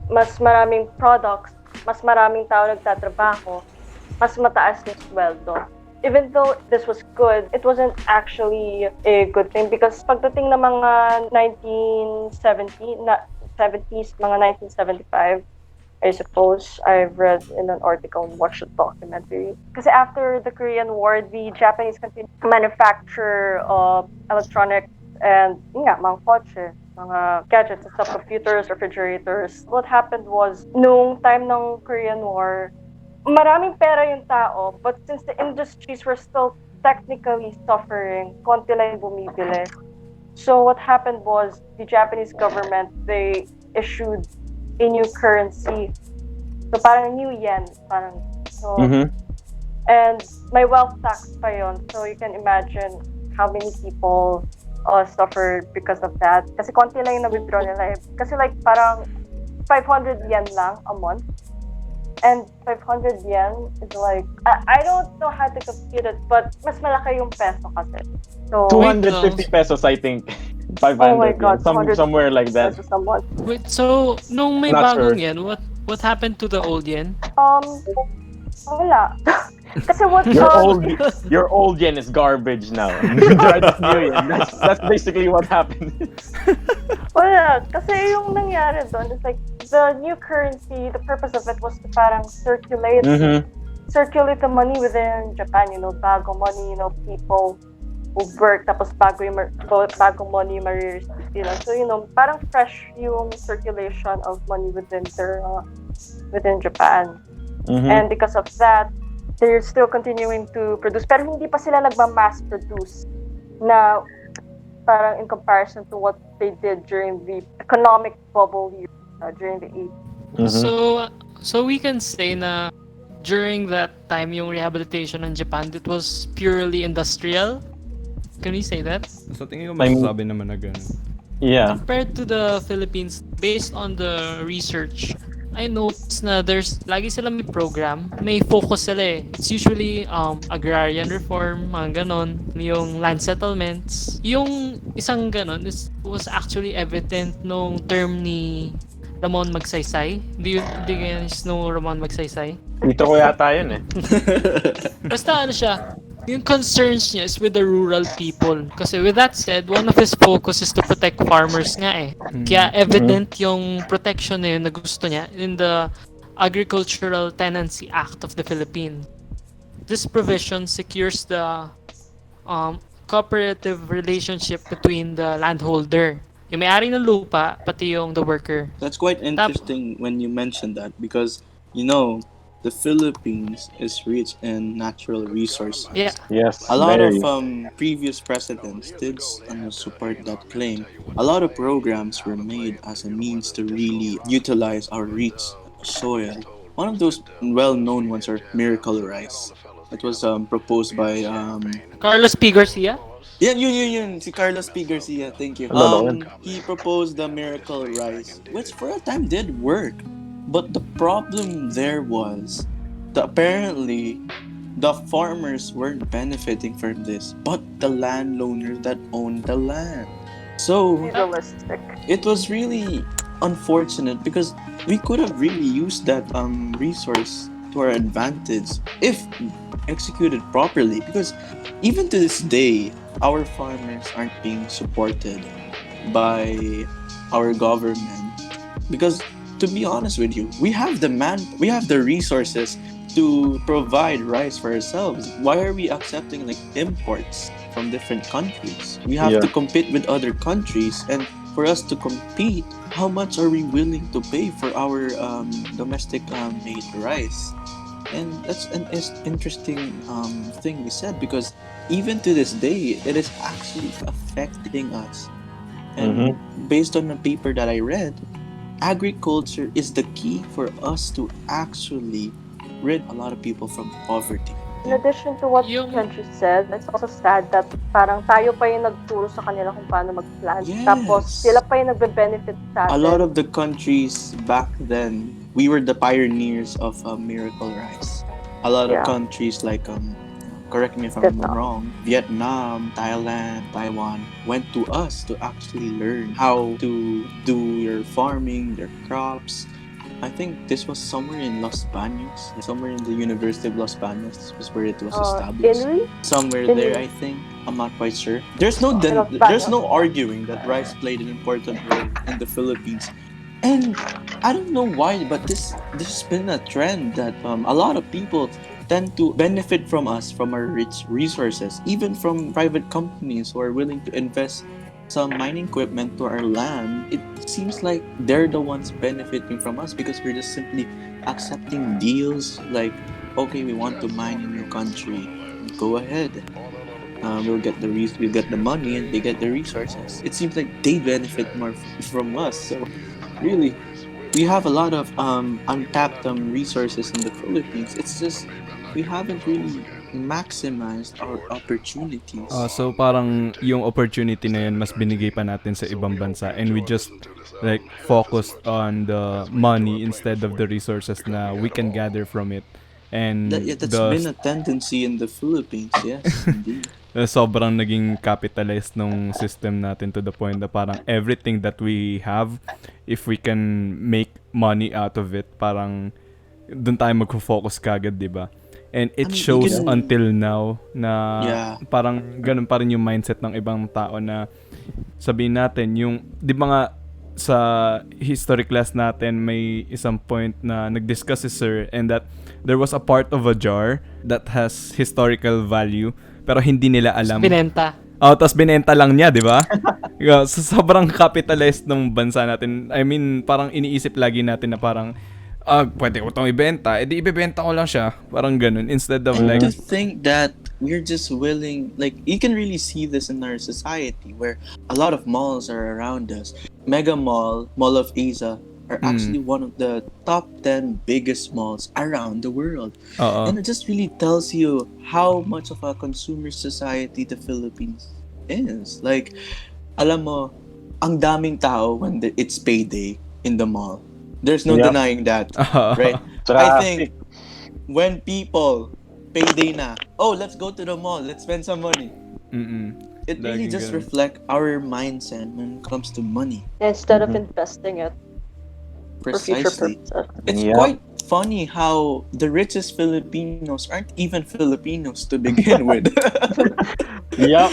mas maraming products, mas maraming tao nagtatrabaho, mas mataas yung sweldo. Even though this was good, it wasn't actually a good thing because pagdating ng mga 70s, mga 1975, I suppose I've read in an article and watched a documentary. Because after the Korean War, the Japanese continued to manufacture electronics and mga kotse, mga gadgets, stuff, computers, refrigerators. What happened was, nung time ng Korean War, maraming pera yung tao, but since the industries were still technically suffering, konti lang yung bumibili. So what happened was, the Japanese government, they issued a new currency. So parang new yen, parang so. And may wealth tax pa yun. So you can imagine how many people suffered because of that. Kasi konti lang yung na-withdraw nila. Kasi like parang 500 yen lang a month. And 500 yen is like, I don't know how to compute it, but mas malaki yung peso kasi. So 250 pesos, I think. 500. Oh my God, Somewhere like that. Wait, so nung may Not bagong sure. yen, what happened to the old yen? Wala. Kasi what Your old yen is garbage now. That's new yen. That's basically what happened. Wala. Kasi yung nangyari doon is like, the new currency, the purpose of it was to parang circulate the money within Japan, you know, bagong money, you know, people who work, tapos bagong money yung ma-receive nila. So, you know, parang fresh yung circulation of money within Japan. And because of that, they're still continuing to produce. Pero hindi pa sila nagma-mass produce na parang in comparison to what they did during the economic bubble years, during the 80s. So we can say na during that time yung rehabilitation in Japan, it was purely industrial. Can we say that? So tingin ko masasabi naman na ganun. Yeah. Compared to the Philippines, based on the research, I noticed na there's lagi sila may program, may focus sila eh. It's usually agrarian reform, mga ganon, yung land settlements. Yung isang ganon was actually evident nung term ni Ramon Magsaysay. Do you guys know Ramon Magsaysay? Dito ko yata yun eh. Basta ano siya, yung concerns niya is with the rural people. Kasi with that said, one of his focus is to protect farmers nga eh. Kaya evident yung protection na yun na gusto niya in the Agricultural Tenancy Act of the Philippines. This provision secures the cooperative relationship between the landholder, yung may-ari ng lupa, pati yung the worker. That's quite Tap, interesting when you mention that because you know the Philippines is rich in natural resources. yeah. Yes, A lot of very. previous presidents did support that claim. A lot of programs were made as a means to really utilize our rich soil. One of those well-known ones are Miracle Rice. It was proposed by Carlos P. Garcia? yun, si Carlos P. Garcia, thank you. Alala ko yun. He proposed the Miracle Rice, which for a time did work. But the problem there was that apparently the farmers weren't benefiting from this, but the landowners that owned the land. So Realistic. it was really unfortunate because we could have really used that resource to our advantage if executed properly, because even to this day our farmers aren't being supported by our government because, to be honest with you, we have the resources to provide rice for ourselves. Why are we accepting like imports from different countries? We have to Yeah. compete with other countries, and for us to compete, how much are we willing to pay for our domestic made rice? And that's an interesting thing we said because even to this day, it is actually affecting us. And based on a paper that I read, agriculture is the key for us to actually rid a lot of people from poverty. In addition to what Yung- Kenji said, it's also sad that parang tayo pa yung nagturo sa kanila kung paano mag-plant. Yes. Tapos sila pa yung nagbe-benefit sa A atin. lot of the countries back then, we were the pioneers of Miracle Rice. A lot of Yeah. countries like correct me if I'm Vietnam. wrong, Vietnam, Thailand, Taiwan went to us to actually learn how to do your farming, your crops. I think this was somewhere in Los Baños, somewhere in the University of Los Baños. This was where it was established. Inri? Somewhere in- there, I think. I'm not quite sure. There's no In Los there's Baños. no arguing that rice played an important role in the Philippines. And I don't know why, but this has been a trend that a lot of people tend to benefit from us, from our rich resources, even from private companies who are willing to invest some mining equipment to our land. It seems like they're the ones benefiting from us because we're just simply accepting deals like, okay, we want to mine in your country, go ahead. We'll get the money and they get the resources. It seems like they benefit more from us. So really, we have a lot of untapped resources in the Philippines. It's just we haven't really maximized our opportunities. So parang yung opportunity na yun mas binigay pa natin sa ibang bansa, and we just like focused on the money instead of the resources na we can gather from it. And That's been a tendency in the Philippines. Yes, indeed. sobrang naging capitalized nung system natin to the point na parang everything that we have, if we can make money out of it, parang doon tayo magfo-focus kagad, di ba? And it I mean, shows you can- until now na Yeah. parang ganun pa rin yung mindset ng ibang tao na sabihin natin, yung, di ba nga, sa history class natin may isang point na nag-discuss si sir, and that there was a part of a jar that has historical value pero hindi nila alam. Binenta. Tapos binenta lang niya, di ba? So, sobrang capitalized ng bansa natin. I mean, parang iniisip lagi natin na parang, pwede ko itong ibenta, edi ibebenta ko lang siya. Parang ganun. Instead of And like, to think that we're just willing, like, you can really see this in our society where a lot of malls are around us. Mega Mall, Mall of Asia, are actually one of the top 10 biggest malls around the world. And it just really tells you how much of a consumer society the Philippines is. Like, alam mo, ang daming tao when it's payday in the mall. There's no Yeah. denying that, right? I Traffic. think when people payday na, oh, let's go to the mall, let's spend some money. It really Laging just ganun. reflects our mindset when it comes to money. Instead of investing it. for future Precisely. purposes. It's Yep. quite funny how the richest Filipinos aren't even Filipinos to begin with. Yep.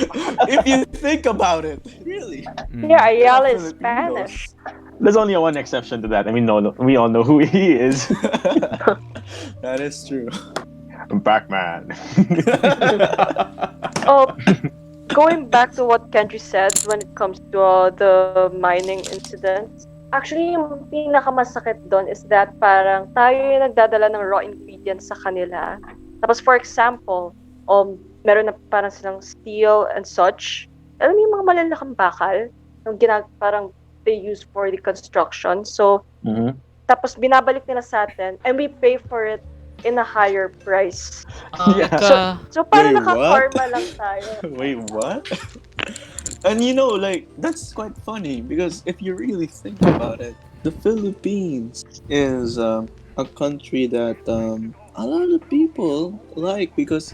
If you think about it, really, Yeah, they're not Ayala is Filipinos. Spanish. There's only one exception to that. I mean, no, we all know who he is. That is true. Pac-Man. Oh, going back to what Kenji said when it comes to the mining incidents, actually yung pinakamasakit doon is that parang tayo yung nagdadala ng raw ingredients sa kanila. Tapos for example, meron na parang silang steel and such. Alam mo yung mga malalakang bakal, yung parang they use for the construction. So, Mhm. tapos binabalik nila sa atin and we pay for it in a higher price. Yeah. So parang Wait, what? nakakarma lang tayo. Wait, what? And like, that's quite funny because if you really think about it, the Philippines is a country that a lot of people like because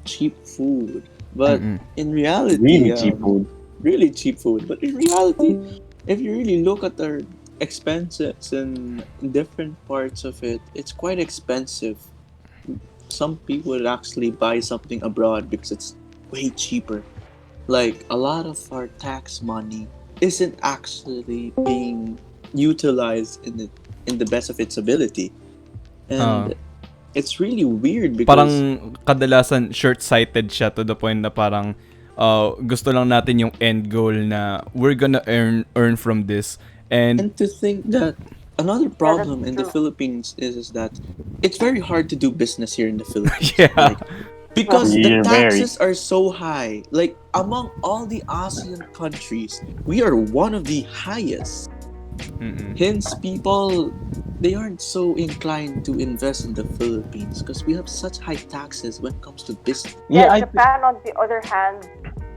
cheap food. But Mm-mm. in reality, Really cheap food. really cheap food. But in reality, if you really look at our expenses in different parts of it, it's quite expensive. Some people would actually buy something abroad because it's way cheaper. Like a lot of our tax money isn't actually being utilized in the best of its ability, and it's really weird because Parang kadalasan short-sighted siya to the point na parang gusto lang natin yung end goal na we're gonna earn from this. And to think that another problem in the true. Philippines is that it's very hard to do business here in the Philippines. yeah. Like, because the Yeah, very. taxes are so high. Like among all the ASEAN countries, we are one of the highest. Mm-mm. Hence, people they aren't so inclined to invest in the Philippines because we have such high taxes when it comes to business. Yeah, Yeah, Japan on the other hand,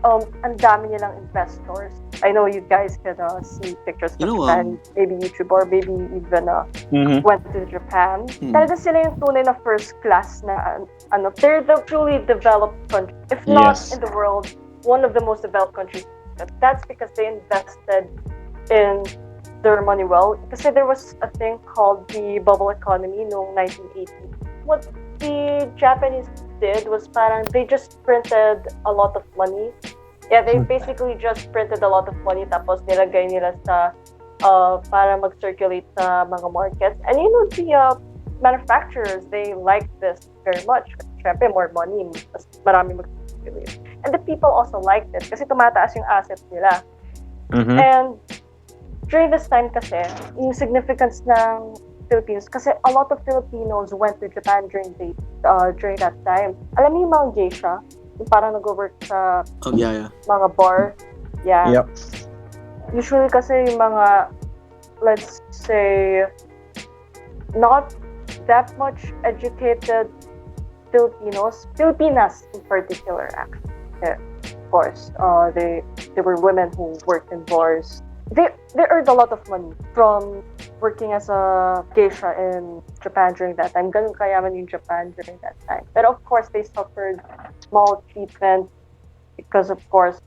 ang dami nilang investors. I know you guys can see pictures of You know, Japan, maybe YouTube or maybe even Mhm. went to Japan. Hmm. Talaga sila yung tunay na first class na they're the truly developed country. If not Yes. in the world, one of the most developed countries. That's because they invested in their money well. Kasi there was a thing called the bubble economy noong 1980. What the Japanese did was parang they just printed a lot of money. Yeah, they basically just printed a lot of money tapos nilagay nila sa para mag-circulate sa mga markets. And the manufacturers, they like this very much. Syempre, more money, mas marami mag-circulate. And the people also like this kasi tumataas yung assets nila. Mhm. And during this time kasi, yung significance ng Philippines, kasi a lot of Filipinos went to Japan during that time. Alam mo yung mga geisha, yung parang nag-work sa Oh yeah. mga bar. Yeah. Yep. Usually kasi yung mga, let's say, not that much educated Filipinas in particular, actually. Yeah, of course, they were women who worked in bars. They earned a lot of money from working as a geisha in Japan during that time. Ganun kayaman yung Japan during that time. But of course, they suffered small treatment because of course,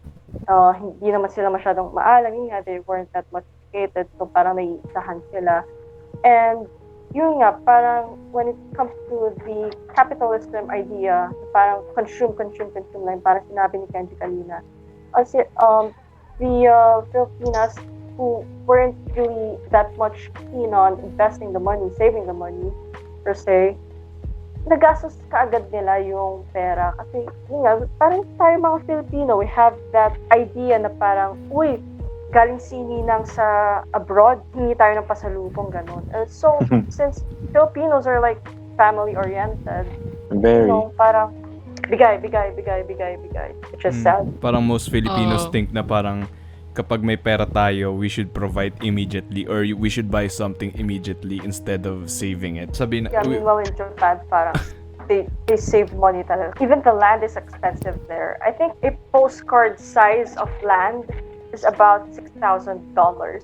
hindi naman sila masyadong maalam. Yun nga, they weren't that much educated. So parang naiisahan sila. And yun nga, parang when it comes to the capitalism idea, parang consume lang, parang sinabi ni Kenji kanina. Kasi, the Filipinas who weren't really that much keen on investing the money, saving the money, per se, nagastos kaagad nila yung pera. Kasi, yun nga, parang tayo mga Filipino, we have that idea na parang, uy, galing si Ninang sa abroad, hingi tayo ng pasalubong, ganun. So, since Filipinos are like family-oriented, Very. parang bigay, which is sad. Parang most Filipinos think na parang kapag may pera tayo, we should provide immediately or we should buy something immediately instead of saving it. Sabi na, Yeah, meanwhile in Japan, parang they save money talaga. Even the land is expensive there. I think a postcard size of land is about $6,000.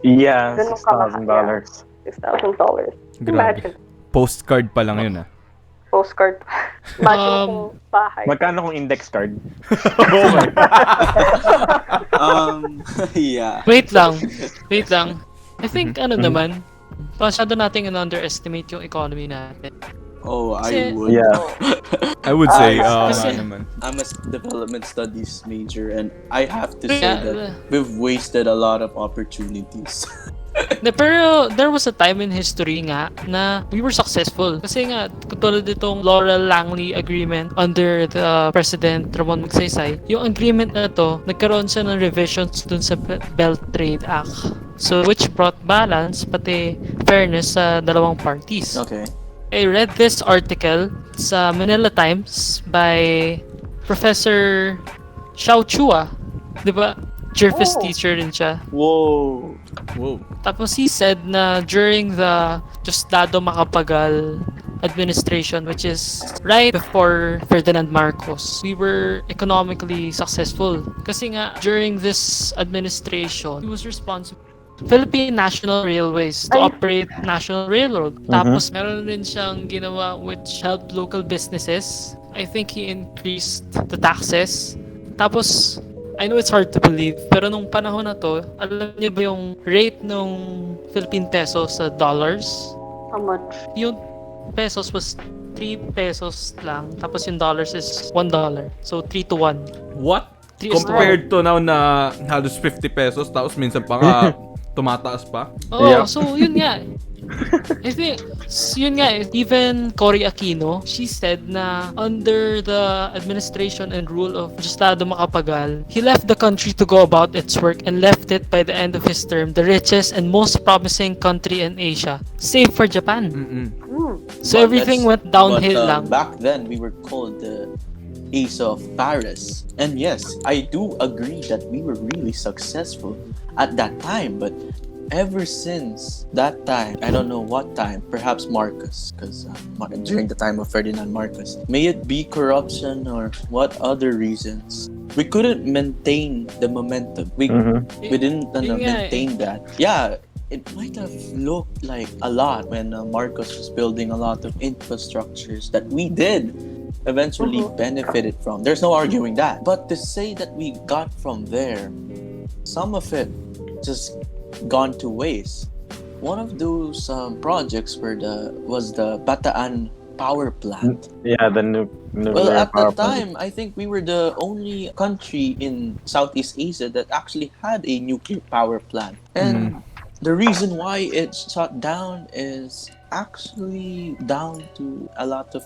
Yeah, Ganun kamahal. $6,000. $6,000. grabe. Imagine. Postcard pa lang yun Postcard. Imagine kung bahay. Magkano kung index card? Yeah. Wait lang. I think ano naman, Masyado nating underestimate yung economy natin. Oh, I Kasi- would. Yeah. I would say, Kasi- nga naman. I'm a development studies major, and I have to say Yeah, that we've wasted a lot of opportunities. Pero there was a time in history nga na we were successful. Kasi nga, katulad itong Laurel Langley Agreement under the President Ramon Magsaysay, yung agreement na to, nagkaroon siya ng revisions dun sa Belt Trade Act. So, which brought balance, pati fairness sa dalawang parties. Okay. I read this article sa Manila Times by Professor Xiao Chua. Diba? GERPHIS Oh. teacher din siya. Whoa. Whoa. Tapos he said na during the Diosdado Macapagal administration, which is right before Ferdinand Marcos, we were economically successful. Kasi nga, during this administration, he was responsible Philippine National Railways to Ay. operate National Railroad. Tapos meron rin siyang ginawa which helped local businesses. I think he increased the taxes. Tapos I know it's hard to believe, pero nung panahon na to, alam niyo ba yung rate nung Philippine peso sa dollars? How much? Yung pesos was 3 pesos lang, tapos yung dollars is $1. So 3 to 1. What? 3 is to 1. Compared to now na halos 50 pesos, tapos minsan pa nga tumataas pa. Oh, Yeah. so yun nga. I think, yun nga, even Cory Aquino, she said na under the administration and rule of Diosdado Macapagal, he left the country to go about its work and left it by the end of his term the richest and most promising country in Asia, save for Japan. Mm-mm. So But everything let's- went downhill but, lang. Back then, we were called the Ace of Paris. And yes, I do agree that we were really successful at that time. But ever since that time, I don't know what time, perhaps Marcos, because during the time of Ferdinand Marcos, may it be corruption or what other reasons, we couldn't maintain the momentum. We didn't Yun nga eh. maintain that. Yeah, it might have looked like a lot when Marcos was building a lot of infrastructures that we did eventually benefited from. There's no arguing that. But to say that we got from there, some of it just gone to waste. One of those projects was the Bataan power plant. Yeah, the nuclear Well, at power the plant. time, I think we were the only country in Southeast Asia that actually had a nuclear power plant. And the reason why it shut down is actually down to a lot of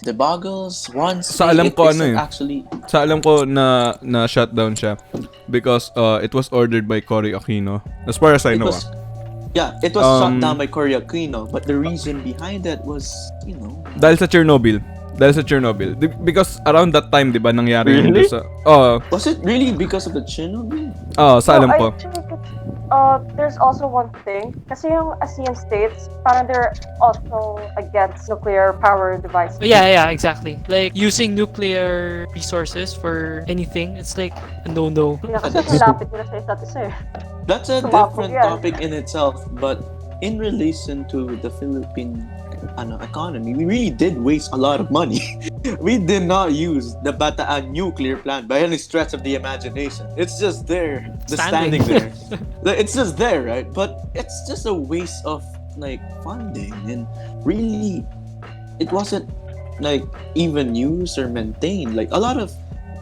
debugles. Once Sa alam it ko isn't ano eh. actually Sa alam ko na shutdown siya because it was ordered by Cory Aquino. As far as I it know. was it was shut down by Cory Aquino, but the reason behind that was, Dahil sa Chernobyl. Because around that time, 'di ba, nangyari yung Really? sa was it really because of the Chernobyl? sa alam ko. I think there's also one thing. Kasi yung ASEAN states, parang they're also against nuclear power devices. Yeah, exactly. Like using nuclear resources for anything, it's like a no-no. Yeah, kasi malapit nila sa isa't isa eh. That's a Sumabog different yan. topic in itself, but in relation to the Philippine economy, we really did waste a lot of money. We did not use the Bataan nuclear plant by any stretch of the imagination. It's just there, Standing. standing there. It's just there, right? But it's just a waste of funding, and really, it wasn't even used or maintained.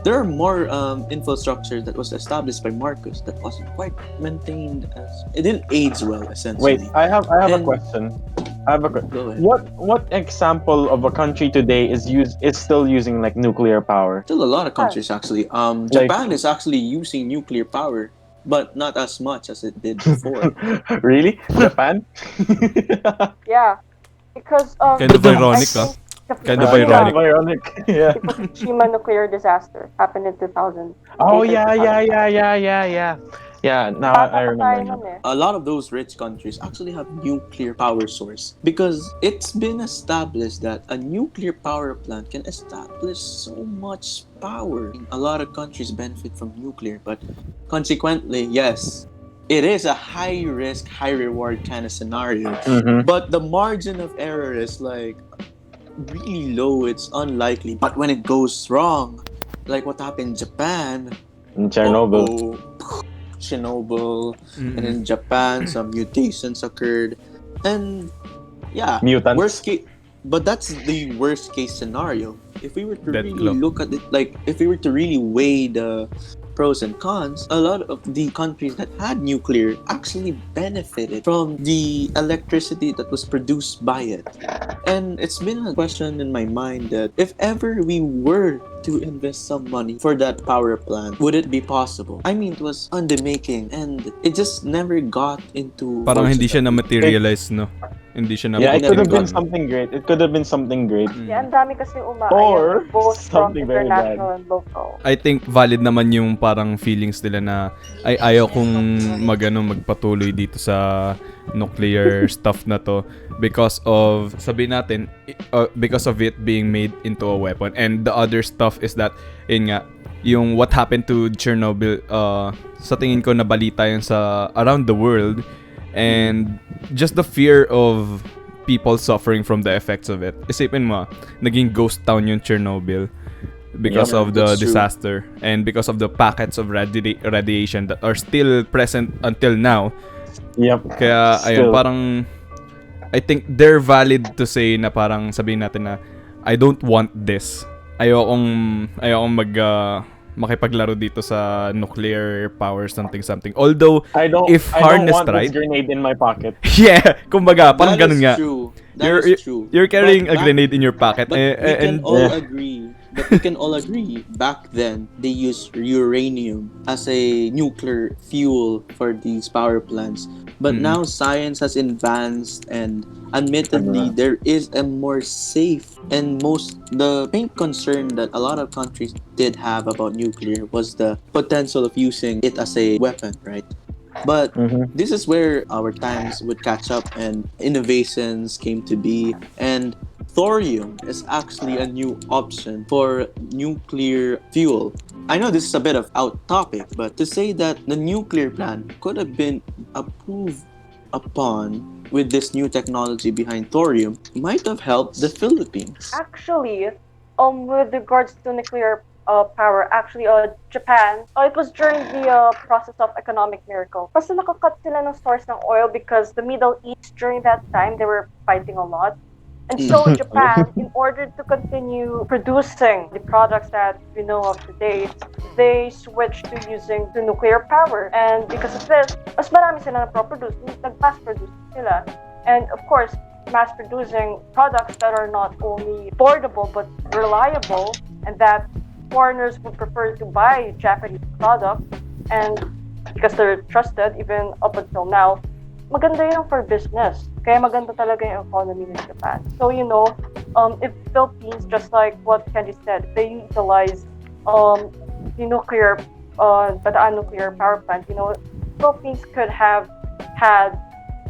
There are more infrastructure that was established by Marcos that wasn't quite maintained it didn't age well, essentially. Wait, I have a And- question. Go ahead. What example of a country today is still using nuclear power? Still a lot of countries actually. Japan is actually using nuclear power, but not as much as it did before. Really? Japan? Yeah. Because Kind of ironic, I think the Kind of Fukushima- ironic. Ironic. Yeah. The Fukushima nuclear disaster happened in 2000. Oh yeah. Yeah, now I remember. now. A lot of those rich countries actually have nuclear power source because it's been established that a nuclear power plant can establish so much power. A lot of countries benefit from nuclear, but consequently, yes, it is a high risk, high reward kind of scenario. Mhm. But the margin of error is really low. It's unlikely. But when it goes wrong, like what happened in Japan, In Chernobyl. Chernobyl, and in Japan, some mutations occurred. And yeah, Mutants. worst case, but that's the worst case scenario. If we were to Death really Claw. look at it, like if we were to really weigh the pros and cons, a lot of the countries that had nuclear actually benefited from the electricity that was produced by it. And it's been a question in my mind that if ever we were to invest some money for that power plant, would it be possible? I mean, it was on the making and it just never got into Parang force hindi siya assembly. na-materialize, no? Hindi siya Yeah, it never could have been got- something great. It could have been something great. Yeah, ang dami kasi Or umaayat both from something very bad. international and local. I think valid naman yung parang feelings nila na ay ayaw kong magpatuloy dito sa nuclear stuff na to because of sabihin natin because of it being made into a weapon, and the other stuff is that yun nga yung what happened to Chernobyl, sa tingin ko nabalita yun sa around the world, and just the fear of people suffering from the effects of it. Isipin mo, naging ghost town yung Chernobyl because Yep, of the that's true. disaster and because of the packets of radiation that are still present until now. Yep. Kaya ayun, Still. parang I think they're valid to say na parang sabihin natin na I don't want this. Ayokong makipaglaro dito sa nuclear power something. Although I don't. if I don't harnessed want right, this grenade in my pocket. yeah, kumbaga parang That is ganun nga. true. That You're is true. you're carrying But a grenade in your pocket, But we can and all Yeah. agree. But we can all agree. Back then, they used uranium as a nuclear fuel for these power plants. But Mm. now science has advanced, and admittedly, there is a more safe and the main concern that a lot of countries did have about nuclear was the potential of using it as a weapon, right? But this is where our times would catch up and innovations came to be, and thorium is actually a new option for nuclear fuel. I know this is a bit of out topic, but to say that the nuclear plant could have been approved upon with this new technology behind thorium might have helped the Philippines. Actually, with regards to nuclear power, actually, Japan, it was during the process of economic miracle. Kasi nakakat sila ng source ng oil because the Middle East during that time, they were fighting a lot. And so Japan, in order to continue producing the products that we know of today, they switched to using the nuclear power. And because of this, mas marami sila na-produce, nag-mass produce sila. And of course, mass producing products that are not only affordable but reliable, and that foreigners would prefer to buy Japanese products, and because they're trusted even up until now, maganda yun for business. Kaya maganda talaga yung economy ng Japan. So, if Philippines, just like what Kenji said, they utilize the nuclear power plant, Philippines could have had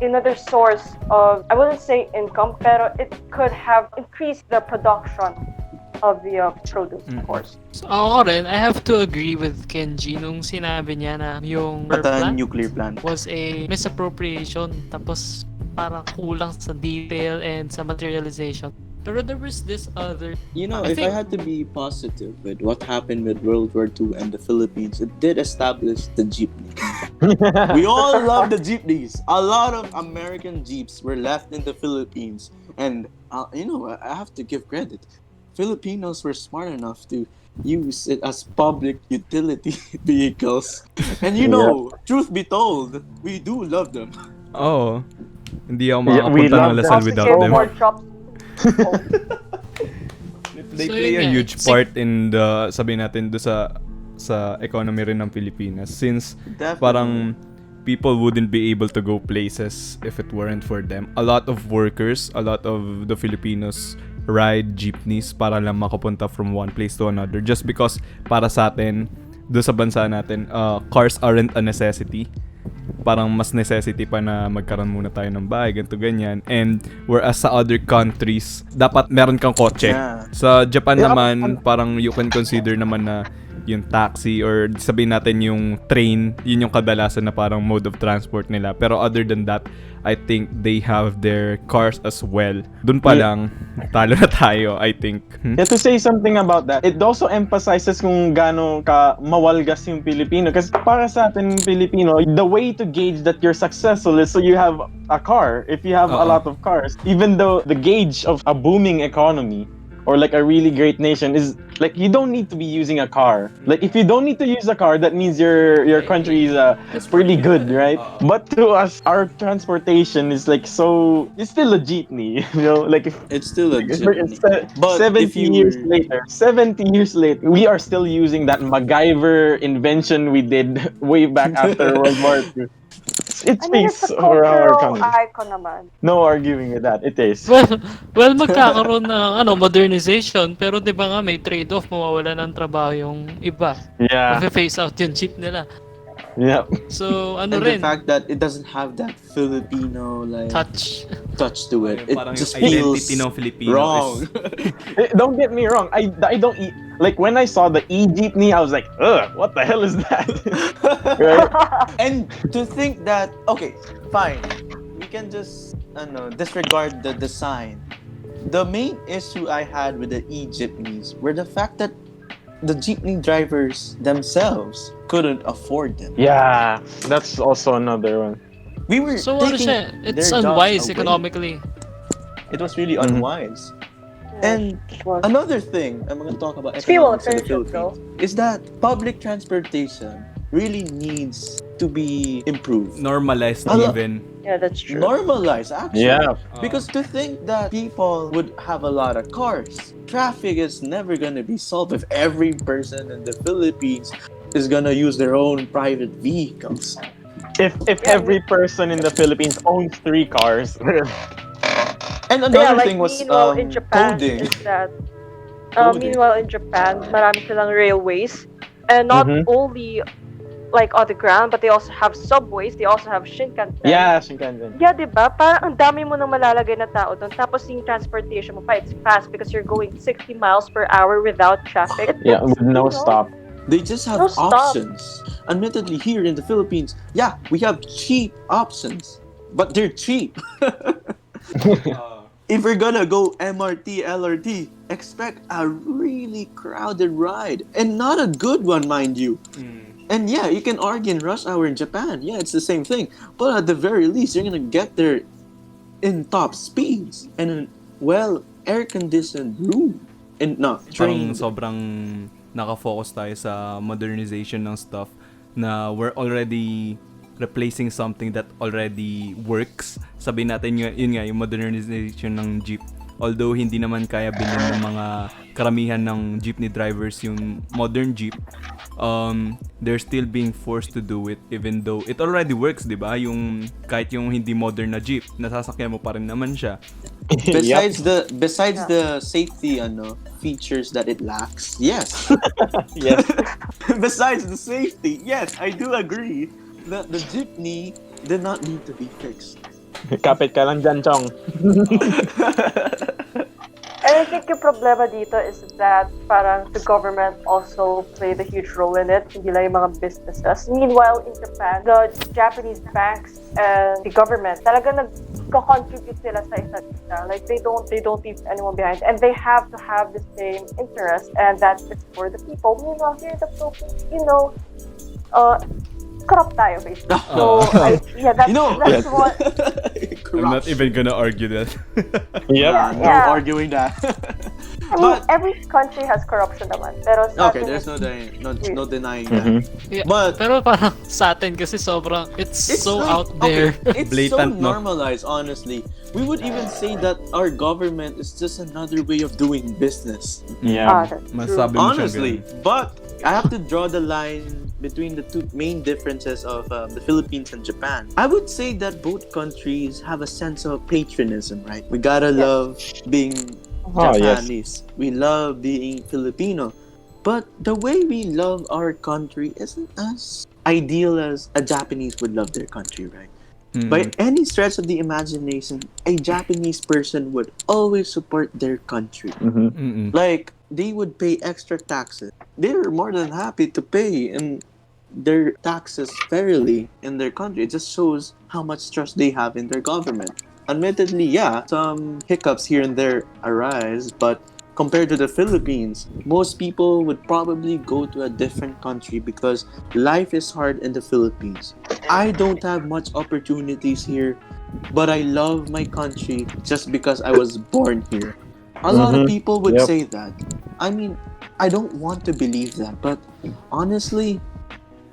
another source of, I wouldn't say income, pero it could have increased the production of the produce, of course. So, ako rin, I have to agree with Kenji nung sinabi niya na yung But a plant nuclear plant. was a misappropriation, tapos parang kulang sa detail and sa materialization. Pero there was this other... If I had to be positive with what happened with World War II and the Philippines, it did establish the jeepney. We all love the jeepneys. A lot of American jeeps were left in the Philippines. And, I have to give credit. Filipinos were smart enough to use it as public utility vehicles. And truth be told, we do love them. oh, hindi ako Yeah, we makakapunta love ng them. Lasal Also, without give them. more jobs. They So, play yun a nga, huge part in the sabihin natin do sa economy rin ng Pilipinas, since Definitely. parang people wouldn't be able to go places if it weren't for them. A lot of workers, a lot of the Filipinos ride jeepneys para lang makapunta from one place to another, just because para sa atin do sa bansa natin, cars aren't a necessity. Parang mas necessity pa na magkaroon muna tayo ng bahay, ganito ganyan. And whereas sa other countries, dapat meron kang kotse. Yeah. Sa Japan naman, parang you can consider naman na yung taxi or sabihin natin yung train, yun yung kadalasan na parang mode of transport nila. Pero other than that, I think they have their cars as well. Dun pa lang, talo na tayo, I think. Yeah, to say something about that, it also emphasizes kung gaano ka mawalgas yung Pilipino. Kasi para sa atin Pilipino, the way to gauge that you're successful is so you have a car. If you have a lot of cars, even though the gauge of a booming economy or like a really great nation is like you don't need to be using a car. Like if you don't need to use a car, that means your country is pretty good, right? But to us, our transportation is like so it's still a jeepney, you know. Like if It's still a it's jeepney. But if 70 you years were later, 70 years later, we are still using that MacGyver invention we did way back after World War II. It I mean, it's speaks a for our cultural country. icon naman. No arguing with that. It is. Well, magkakaroon ng modernization, pero 'di ba nga may trade-off, mawawala ng trabaho yung iba. Yeah. Mafe-phase out yung jeep nila. Yeah. So, ano and the rin, fact that it doesn't have that Filipino like touch. touch to it, it Parang just yung feels identity ng Filipino wrong. Don't get me wrong. I don't eat like when I saw the e-jeepney, I was like, ugh, what the hell is that? Right? And to think that okay, fine, we can just disregard the design. The main issue I had with the e-jeepneys were the fact that the jeepney drivers themselves couldn't afford them. Yeah, that's also another one. We were So, ano taking siya, it's their jobs unwise away. economically. It was really Mhm. unwise. Yeah, And it was. another thing I'm going to talk about It's fuel economics in the efficient, though. Philippines is that public transportation really needs to be improved. Normalized Hello. even. Yeah, that's true. Normalized, actually. Yeah. Because to think that people would have a lot of cars, traffic is never gonna be solved if every person in the Philippines is gonna use their own private vehicles. If Yeah, every person in the Philippines owns 3 cars. And Yeah, another like thing was meanwhile in Japan coding. is that Coding. meanwhile in Japan, marami silang railways, and not Mhm. only like on the ground, but they also have subways. They also have Shinkansen. Yeah, Shinkansen. Yeah, di ba? Parang ang dami mo nang malalagay na tao doon. Tapos yung transportation mo pa, it's fast because you're going 60 miles per hour without traffic. Yeah, with no You know? stop. They just have No stop. options. Admittedly, here in the Philippines, yeah, we have cheap options, but they're cheap. If we're gonna go MRT, LRT, expect a really crowded ride. And not a good one, mind you. And yeah, you can argue in rush hour in Japan. Yeah, it's the same thing. But at the very least, you're gonna get there in top speeds and in air-conditioned room. And not Parang train. sobrang nakafocus tayo sa modernization ng stuff na we're already replacing something that already works. Sabihin natin yun nga, yung modernization ng jeep. Although hindi naman kaya bilhin ng mga karamihan ng jeepney drivers yung modern jeep, they're still being forced to do it even though it already works, di ba? Yung kahit yung hindi modern na jeep, nasasakyan mo pa rin naman siya. Besides the safety features that it lacks, yes. Yes. Besides the safety, yes, I do agree that the jeepney did not need to be fixed. Kapit ka lang dyan, Chong. And I think yung problema dito is that parang the government also played a huge role in it, hindi lang yung mga businesses. Meanwhile, in Japan, the Japanese banks and the government talaga nagko-contribute sila sa isa't isa. Like, they don't leave anyone behind. And they have to have the same interest, and that's for the people. Meanwhile, here in the Philippines, corrupt tayo, basically. So, that's what... I'm not even gonna argue that. Yep. No arguing that. I mean, every country has corruption naman. Pero sa Okay, atin, there's no denying Mhm. that. Yeah, But pero parang sa atin kasi sobrang, it's so out there. Okay, it's Blatant, so no? normalized, honestly. We would even say that our government is just another way of doing business. Yeah. that's true. Masabi mo siyang Honestly, ganun. but I have to draw the line between the two main differences of the Philippines and Japan. I would say that both countries have a sense of patriotism, right? We gotta love being Oh, yes. Japanese. We love being Filipino. But the way we love our country isn't as ideal as a Japanese would love their country, right? By any stretch of the imagination, a Japanese person would always support their country. Mhm. Like, they would pay extra taxes. They're more than happy to pay. And their taxes fairly in their country. It just shows how much trust they have in their government. Admittedly, yeah, some hiccups here and there arise, but compared to the Philippines, most people would probably go to a different country because life is hard in the Philippines. I don't have much opportunities here, but I love my country just because I was born here. A lot of Mm-hmm. people would Yep. say that. I mean, I don't want to believe that, but honestly,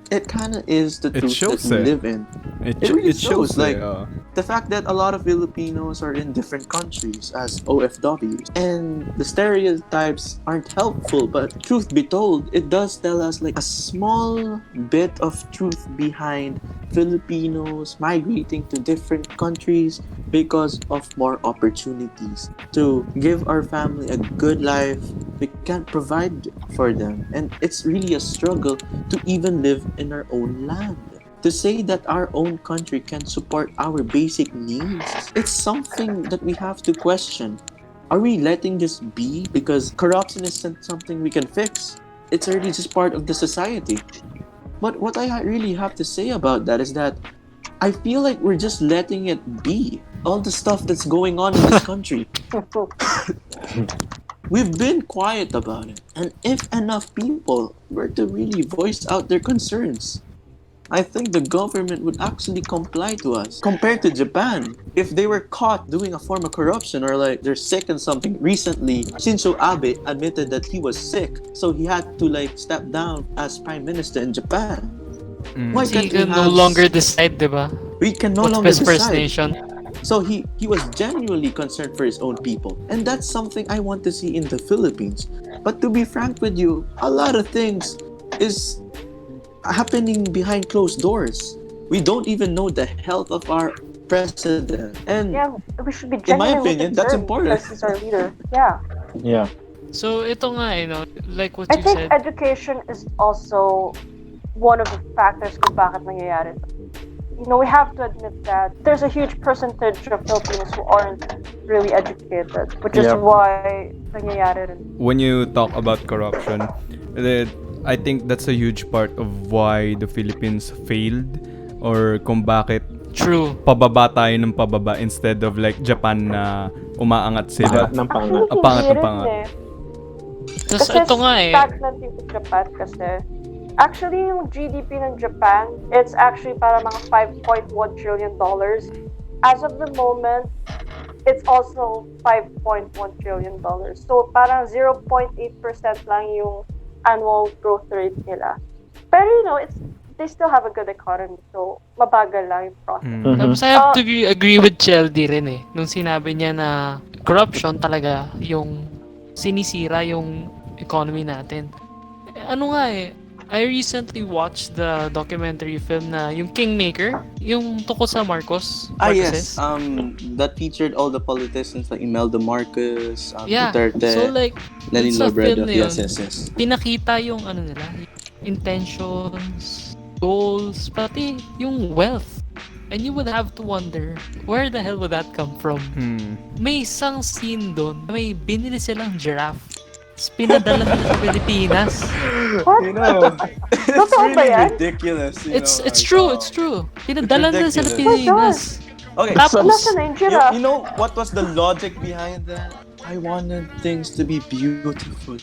it kind of is the It truth that shows we eh. live in. It really It shows shows. eh. Like, the fact that a lot of Filipinos are in different countries as OFWs, and the stereotypes aren't helpful, but truth be told, it does tell us like a small bit of truth behind Filipinos migrating to different countries because of more opportunities. To give our family a good life, we can't provide for them, and it's really a struggle to even live in our own land. To say that our own country can support our basic needs, it's something that we have to question. Are we letting this be because corruption isn't something we can fix? It's already just part of the society. But what I really have to say about that is that I feel like we're just letting it be. All the stuff that's going on in this country, we've been quiet about it. And if enough people were to really voice out their concerns, I think the government would actually comply to us. Compared to Japan, if they were caught doing a form of corruption or like they're sick and something, recently Shinzo Abe admitted that he was sick, so he had to like step down as prime minister in Japan. Why Mm. Kasi can't you we can have? no longer decide, di ba? We can no What's longer best First decide. Nation. So he was genuinely concerned for his own people. And that's something I want to see in the Philippines. But to be frank with you, a lot of things is happening behind closed doors. We don't even know the health of our president. And Yeah, we should be in my genuinely opinion, that's concerned important. because he's our leader. Yeah. Yeah. So, ito nga like what I you think said. education is also one of the factors kung bakit nangyayari ito. We have to admit that there's a huge percentage of Filipinos who aren't really educated, which is Yep. why nangyayari rin. When you talk about corruption, that I think that's a huge part of why the Philippines failed or kung bakit True. pababa tayo ng pababa instead of like Japan na umaangat sila. Pangat ng pangat. Actually, Ang pangat hindi ng rin pangat. eh. Tapos Kasi ito nga stagnant yung sa Japan kasi. Actually, yung GDP ng Japan, it's actually para mga $5.1 trillion. As of the moment, it's also $5.1 trillion. So, parang 0.8% lang yung annual growth rate nila. Pero, they still have a good economy. So, mabagal lang yung process. Mhm. Tapos I have to agree with Chelsea rin eh. Nung sinabi niya na corruption talaga yung sinisira yung economy natin. Ano nga eh, I recently watched the documentary film na yung Kingmaker, yung tungkol sa Marcoses. Yes, that featured all the politicians like Imelda Marcos, Yeah. Duterte, So like, Lenin dun sa film Robredo. na yun, Yes. pinakita yung ano nila, intentions, goals, pati yung wealth. And you would have to wonder, where the hell would that come from? May isang scene doon, may binili silang giraffe. Tapos pinadala nila sa Pilipinas. What? It's Totoo ba yan? ridiculous. It's true, it's true. Pinadala nila sa ridiculous. Pilipinas. Okay, Tapos, Nasaan na yung giraffe? you know what was the logic behind that? I wanted things to be beautiful.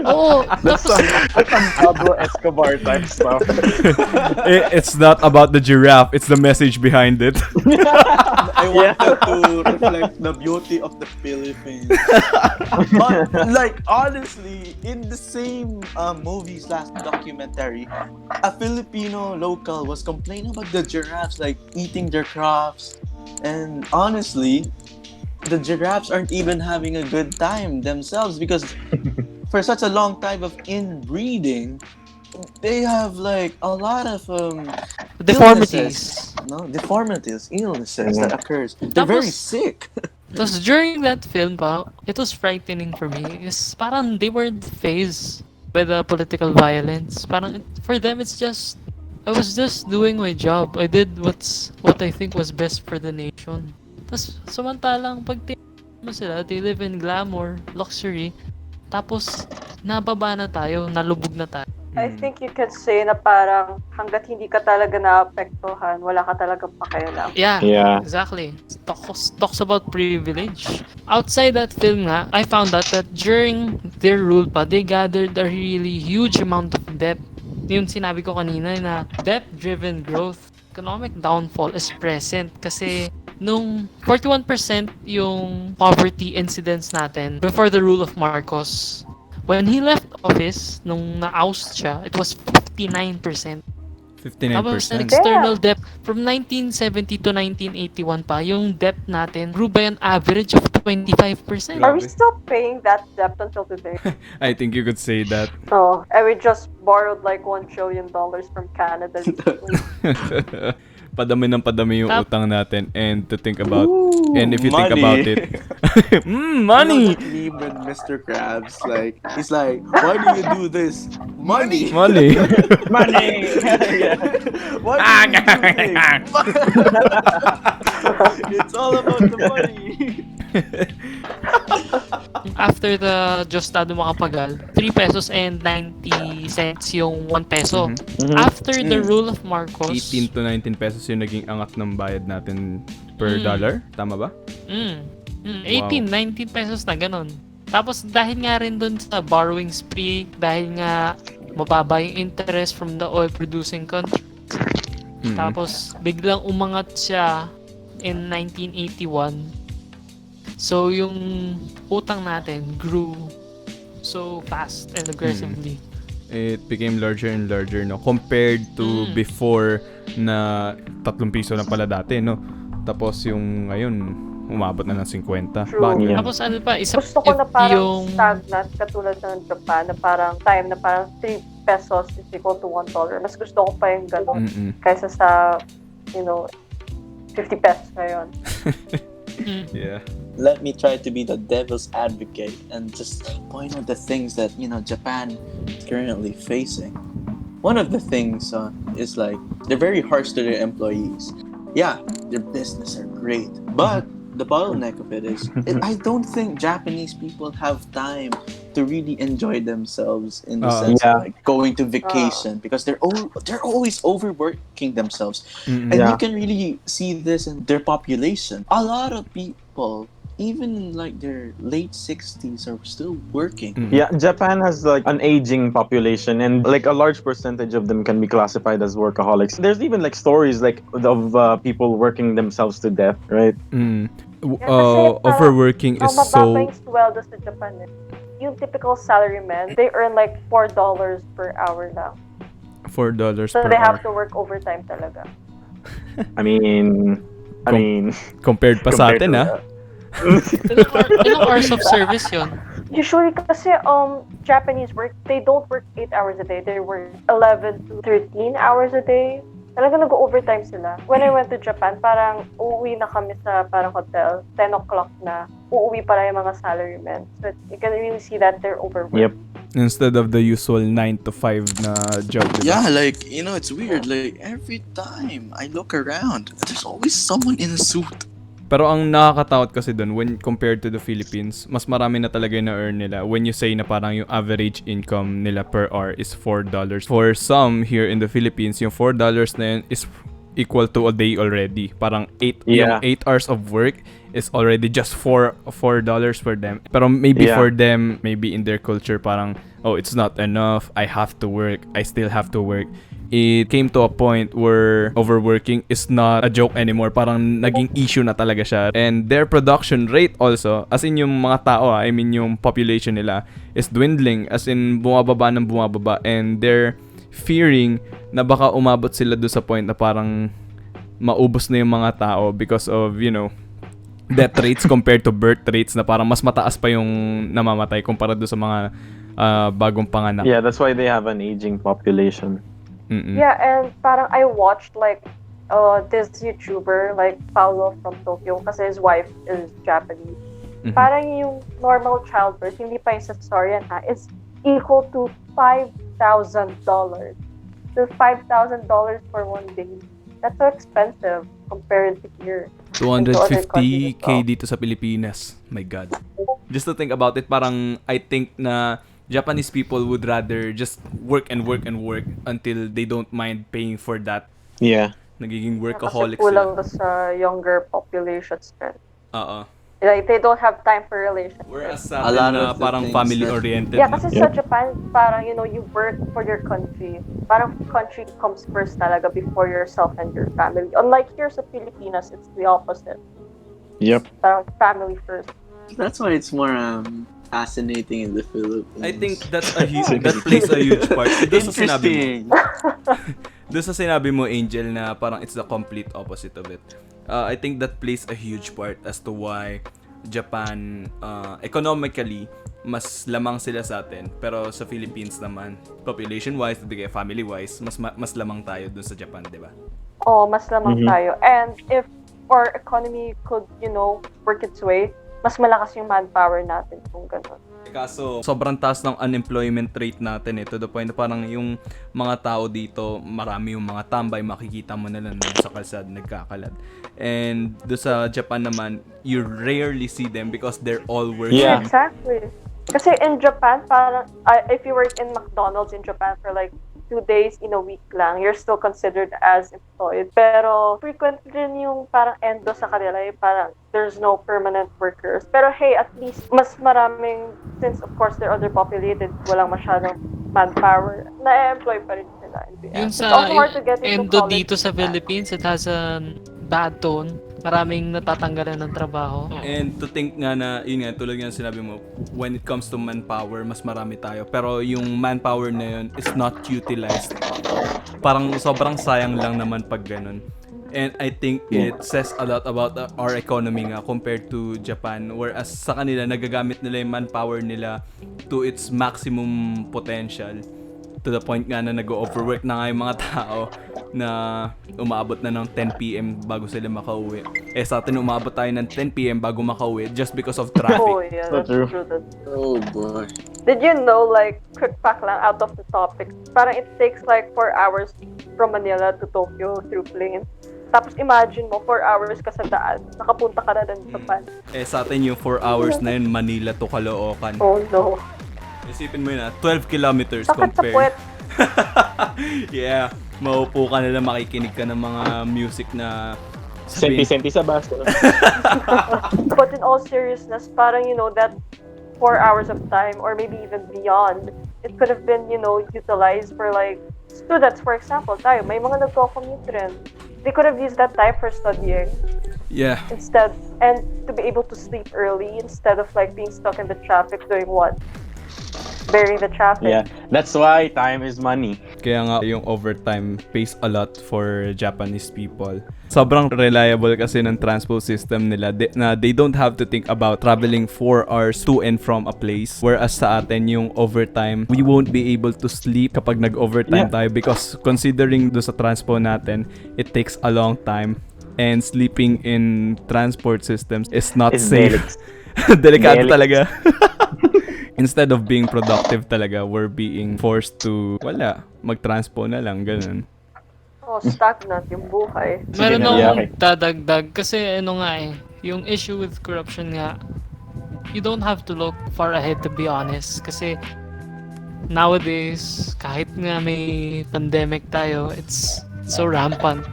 oh, That's tapos, some Pablo Escobar type stuff. It's not about the giraffe, it's the message behind it. I wanted to reflect the beauty of the Philippines. But like honestly, in the same movie's last documentary, a Filipino local was complaining about the giraffes like eating their crops, and honestly, the giraffes aren't even having a good time themselves because for such a long time of inbreeding, they have like a lot of deformities. deformities, illnesses that occurs. They're very Tapos- sick. Tapos during that film pa, it was frightening for me. Is parang they weren't phased by the political violence. Parang for them it's just I was just doing my job. I did what I think was best for the nation. Tapos samantalang pag tingnan mo sila, they live in glamour, luxury. Tapos nababa na tayo, nalubog na tayo. I think you could say na parang hanggat hindi ka talaga naapektuhan, wala ka talaga pakialam. Yeah, Yeah. exactly. Talks about privilege. Outside that film nga, I found out that during their rule pa, they gathered a really huge amount of debt. Yung sinabi ko kanina na debt-driven growth, economic downfall is present kasi nung 41% yung poverty incidence natin before the rule of Marcos. When he left office, nung na-oust siya, it was 59%. Tapos an 59%. external debt from 1970 to 1981 pa, yung debt natin grew by an average of 25%. Are we Grabe. still paying that debt until today? I think you could say that. Oh, and we just borrowed like $1 trillion from Canada. Padami ng padami yung Tap- utang natin, and to think about, Ooh, and if you think money. about it, You know money. that meme with Mr. Krabs? Like, he's like, why do you do this? Money! Money. Money. Yeah. Why do you do this? It's all about the money. After the Diosdado Makapagal, 3 pesos and 90 cents yung 1 peso. Mhm. After the rule of Marcos, 18 to 19 pesos yung naging angat ng bayad natin per dollar. Tama ba? 18, 19 pesos na ganun. Tapos dahil nga rin dun sa borrowing spree, dahil nga mababa yung interest from the oil producing country. Tapos biglang umangat siya in 1981. So yung utang natin grew so fast and aggressively. It became larger and larger, no, compared to before na 3 piso na pala dati, no. Tapos yung ngayon umabot na ng 50. True. Bakit Yeah. ganun? Tapos ano pa, isa Gusto ko na parang yung stagnant katulad ng Japan na parang time na parang 3 pesos is equal to $1. Mas gusto ko pa yung ganun kaysa sa, 50 pesos ngayon. Yeah. Let me try to be the devil's advocate and just point out the things that, Japan is currently facing. One of the things is like, they're very harsh to their employees. Yeah, their business are great, but the bottleneck of it is, I don't think Japanese people have time to really enjoy themselves in the sense Yeah. of like going to vacation because they're always overworking themselves, and Yeah. you can really see this in their population. A lot of people, even in like their late 60s, are still working. Yeah, Japan has like an aging population, and like a large percentage of them can be classified as workaholics. There's even like stories like of people working themselves to death, right? Kasi Overworking is mababa so yung sweldo sa Japan. Yung typical salaryman, they earn like $4 per hour lang. $4 So per they hour have to work overtime talaga. I mean, compared pa sa atin, ah. ilang hours of service yun? Usually kasi Japanese work, they don't work 8 hours a day. They work 11 to 13 hours a day. Talaga nag-overtime sila. When I went to Japan, parang uuwi na kami sa parang hotel, 10 o'clock na. Uuwi para yung mga salarymen. So you can really see that they're overworked. Yep. Instead of the usual 9 to 5 na job, diba? Yeah, like, it's weird. Like, every time I look around, there's always someone in a suit. Pero ang nakakatakot kasi dun, when compared to the Philippines, mas marami na talaga yung na-earn nila. When you say na parang yung average income nila per hour is $4. For some here in the Philippines, yung $4 na yun is equal to a day already. Parang 8 Yeah. yung 8 hours of work is already just $4 for them. Pero maybe Yeah. for them, maybe in their culture, parang, oh, it's not enough. I have to work. I still have to work. It came to a point where overworking is not a joke anymore. Parang naging issue na talaga siya. And their production rate also, as in yung mga tao, I mean yung population nila, is dwindling. As in bumababa ng bumababa. And they're fearing na baka umabot sila doon sa point na parang maubos na yung mga tao because of, death rates compared to birth rates na parang mas mataas pa yung namamatay kumpara doon sa mga bagong panganak. Yeah, that's why they have an aging population. Yeah, and parang I watched like this YouTuber like Paulo from Tokyo kasi his wife is Japanese. Parang yung normal childbirth, hindi pa yung cesarean is equal to $5,000. So $5,000 for one day. That's so expensive compared to here. 250k dito sa Pilipinas. My God. Just to think about it, parang I think na Japanese people would rather just work and work and work until they don't mind paying for that. Yeah. Nagiging Kasi workaholic sila. kulang sa younger population spread. Oo. Like, they don't have time for relationships. Whereas sa A atin lot na of the parang things family-oriented, Yeah, no? kasi Yep. sa Japan, parang, you work for your country. Parang country comes first talaga before yourself and your family. Unlike here sa Pilipinas, it's the opposite. Yep. Parang family first. That's why it's more fascinating in the Philippines. I think that plays a huge part. Doon sa sinabi mo. Interesting. Doon sa sinabi mo, Angel, na parang it's the complete opposite of it. I think that plays a huge part as to why Japan, economically, mas lamang sila sa atin. Pero sa Philippines naman, population-wise, family-wise, mas lamang tayo dun sa Japan, di ba? Oh, mas lamang Mhm. tayo. And if our economy could, work its way, mas malakas yung manpower natin kung gano'n. Kaso, sobrang taas ng unemployment rate natin to the point na parang yung mga tao dito, marami yung mga tambay, makikita mo na lang sa kalsada nagkakalad. And do sa Japan naman, you rarely see them because they're all working. Yeah. Exactly. Kasi in Japan, parang, if you work in McDonald's in Japan for like 2 days in a week lang, you're still considered as employed. Pero frequent rin yung parang endo sa kanila, yung parang there's no permanent workers. Pero hey, at least mas maraming, since of course they're underpopulated, walang masyadong manpower, na-employ pa rin sila. Yun It's sa also hard to get into endo college dito sa in Japan. Philippines, it has a bad tone. Maraming natatanggalan ng trabaho. And to think nga na, yun nga, tulad nga sinabi mo, when it comes to manpower, mas marami tayo. Pero yung manpower na yun is not utilized. Parang sobrang sayang lang naman pag ganun. And I think it says a lot about our economy nga compared to Japan. Whereas sa kanila, nagagamit nila yung manpower nila to its maximum potential. To the point nga na nag-overwork na nga yung mga tao na umaabot na ng 10 p.m. bago sila makauwi. Sa atin umaabot tayo ng 10 p.m. bago makauwi just because of traffic. Oh yeah, So that's true. true. Oh boy. Did you know, like, quick fact lang, out of the topic, parang it takes like 4 hours from Manila to Tokyo through plane. Tapos imagine mo, 4 hours ka sa daan, nakapunta ka na ng Japan. Sa atin yung 4 hours na yun, Manila to Caloocan. Oh no. Isipin mo yun 12 kilometers Sakit sa puwet. Yeah, maupo ka nila, makikinig ka ng mga music na sabihin. Senti-senti sa bus. But in all seriousness, parang, that 4 hours of time, or maybe even beyond, it could have been, utilized for like, students, for example, tayo, may mga nagko-commute rin. They could have used that time for studying Yeah. instead, and to be able to sleep early instead of like being stuck in the traffic doing what? Bearing the traffic. Yeah. That's why time is money. Kaya nga yung overtime pays a lot for Japanese people. Sobrang reliable kasi ng transport system nila na they don't have to think about traveling 4 hours to and from a place. Whereas sa atin yung overtime, we won't be able to sleep kapag nag-overtime tayo because considering do sa transport natin, it takes a long time and sleeping in transport systems is not It's safe. Delikado Delicate. talaga. Instead of being productive talaga, we're being forced to, mag-transpo na lang, ganun. Oh, stagnant yung buhay. Meron na, akong okay. dadagdag kasi yung issue with corruption nga, you don't have to look far ahead to be honest. Kasi nowadays, kahit nga may pandemic tayo, it's so rampant.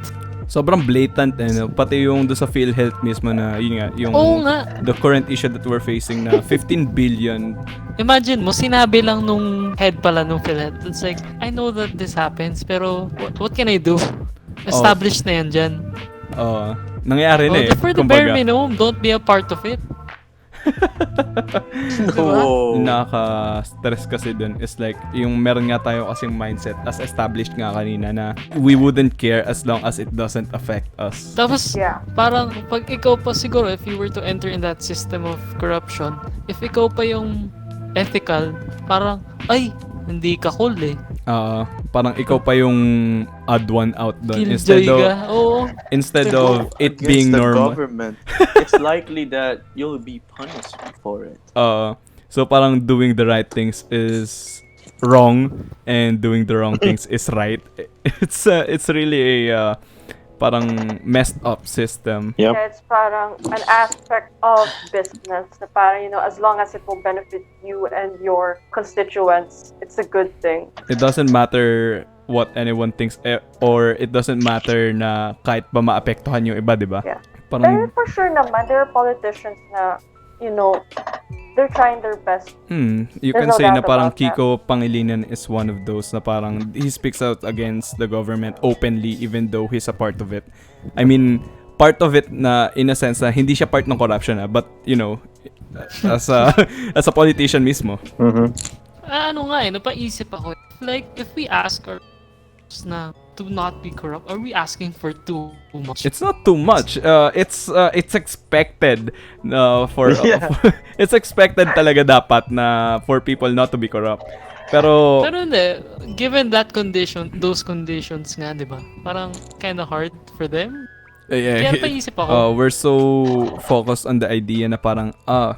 Sobrang blatant pati yung do sa PhilHealth mismo na yun nga yung Oo nga. the current issue that we're facing na 15 billion. Imagine mo, sinabi lang nung head pala nung PhilHealth. It's like, I know that this happens, pero what can I do? Established na yan dyan. Nangyayari na For the bare minimum, don't be a part of it. No. Nakaka-stress kasi dun is like yung meron nga tayo kasing mindset as established nga kanina na we wouldn't care as long as it doesn't affect us. Tapos, Yeah. parang pag ikaw pa siguro, if you were to enter in that system of corruption, if ikaw pa yung ethical, parang, ay, hindi ka cool eh. Parang ikaw pa yung odd one out doon Killjoy ka. Oo. instead To of go it against being the normal. government, it's likely that you'll be punished for it. So parang doing the right things is wrong and doing the wrong things is right. It's really a parang messed up system. Yep. Yeah, it's parang an aspect of business na parang, as long as it will benefit you and your constituents, it's a good thing. It doesn't matter what anyone thinks or it doesn't matter na kahit ba maapektuhan yung iba, di ba? Yeah. Pero Parang for sure naman, there are politicians na, they're trying their best. you There's can no say na doubt parang about that. Kiko Pangilinan is one of those na parang he speaks out against the government openly even though he's a part of it. I mean, part of it na in a sense na hindi siya part ng corruption but as a as a politician mismo. Mm-hmm. Ano nga napaisip ako. Like, if we ask our na to not be corrupt, are we asking for too much? It's not too much. It's expected for Yeah. it's expected talaga dapat na for people not to be corrupt. Pero Hindi, given that those conditions nga, di ba? Parang kinda hard for them. Kaya napaisip ako. we're so focused on the idea na parang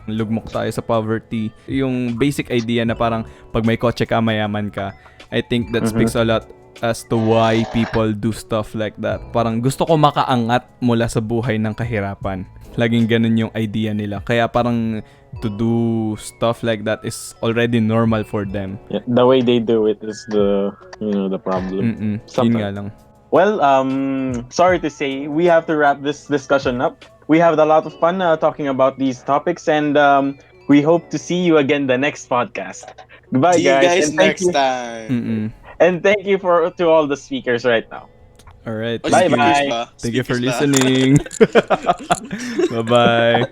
lugmok tayo sa poverty. Yung basic idea na parang pag may kotse ka, mayaman ka. I think that speaks a lot as to why people do stuff like that. Parang gusto ko makaangat mula sa buhay ng kahirapan. Laging ganun yung idea nila. Kaya parang to do stuff like that is already normal for them. Yeah, the way they do it is the problem. Yun nga lang. Well, sorry to say, we have to wrap this discussion up. We have a lot of fun talking about these topics, and we hope to see you again the next podcast. Goodbye, See you guys and thank next time. And thank you to all the speakers right now. All right. Oh, Bye-bye. speakers ba? Thank you for Speakers ba? listening. Bye-bye.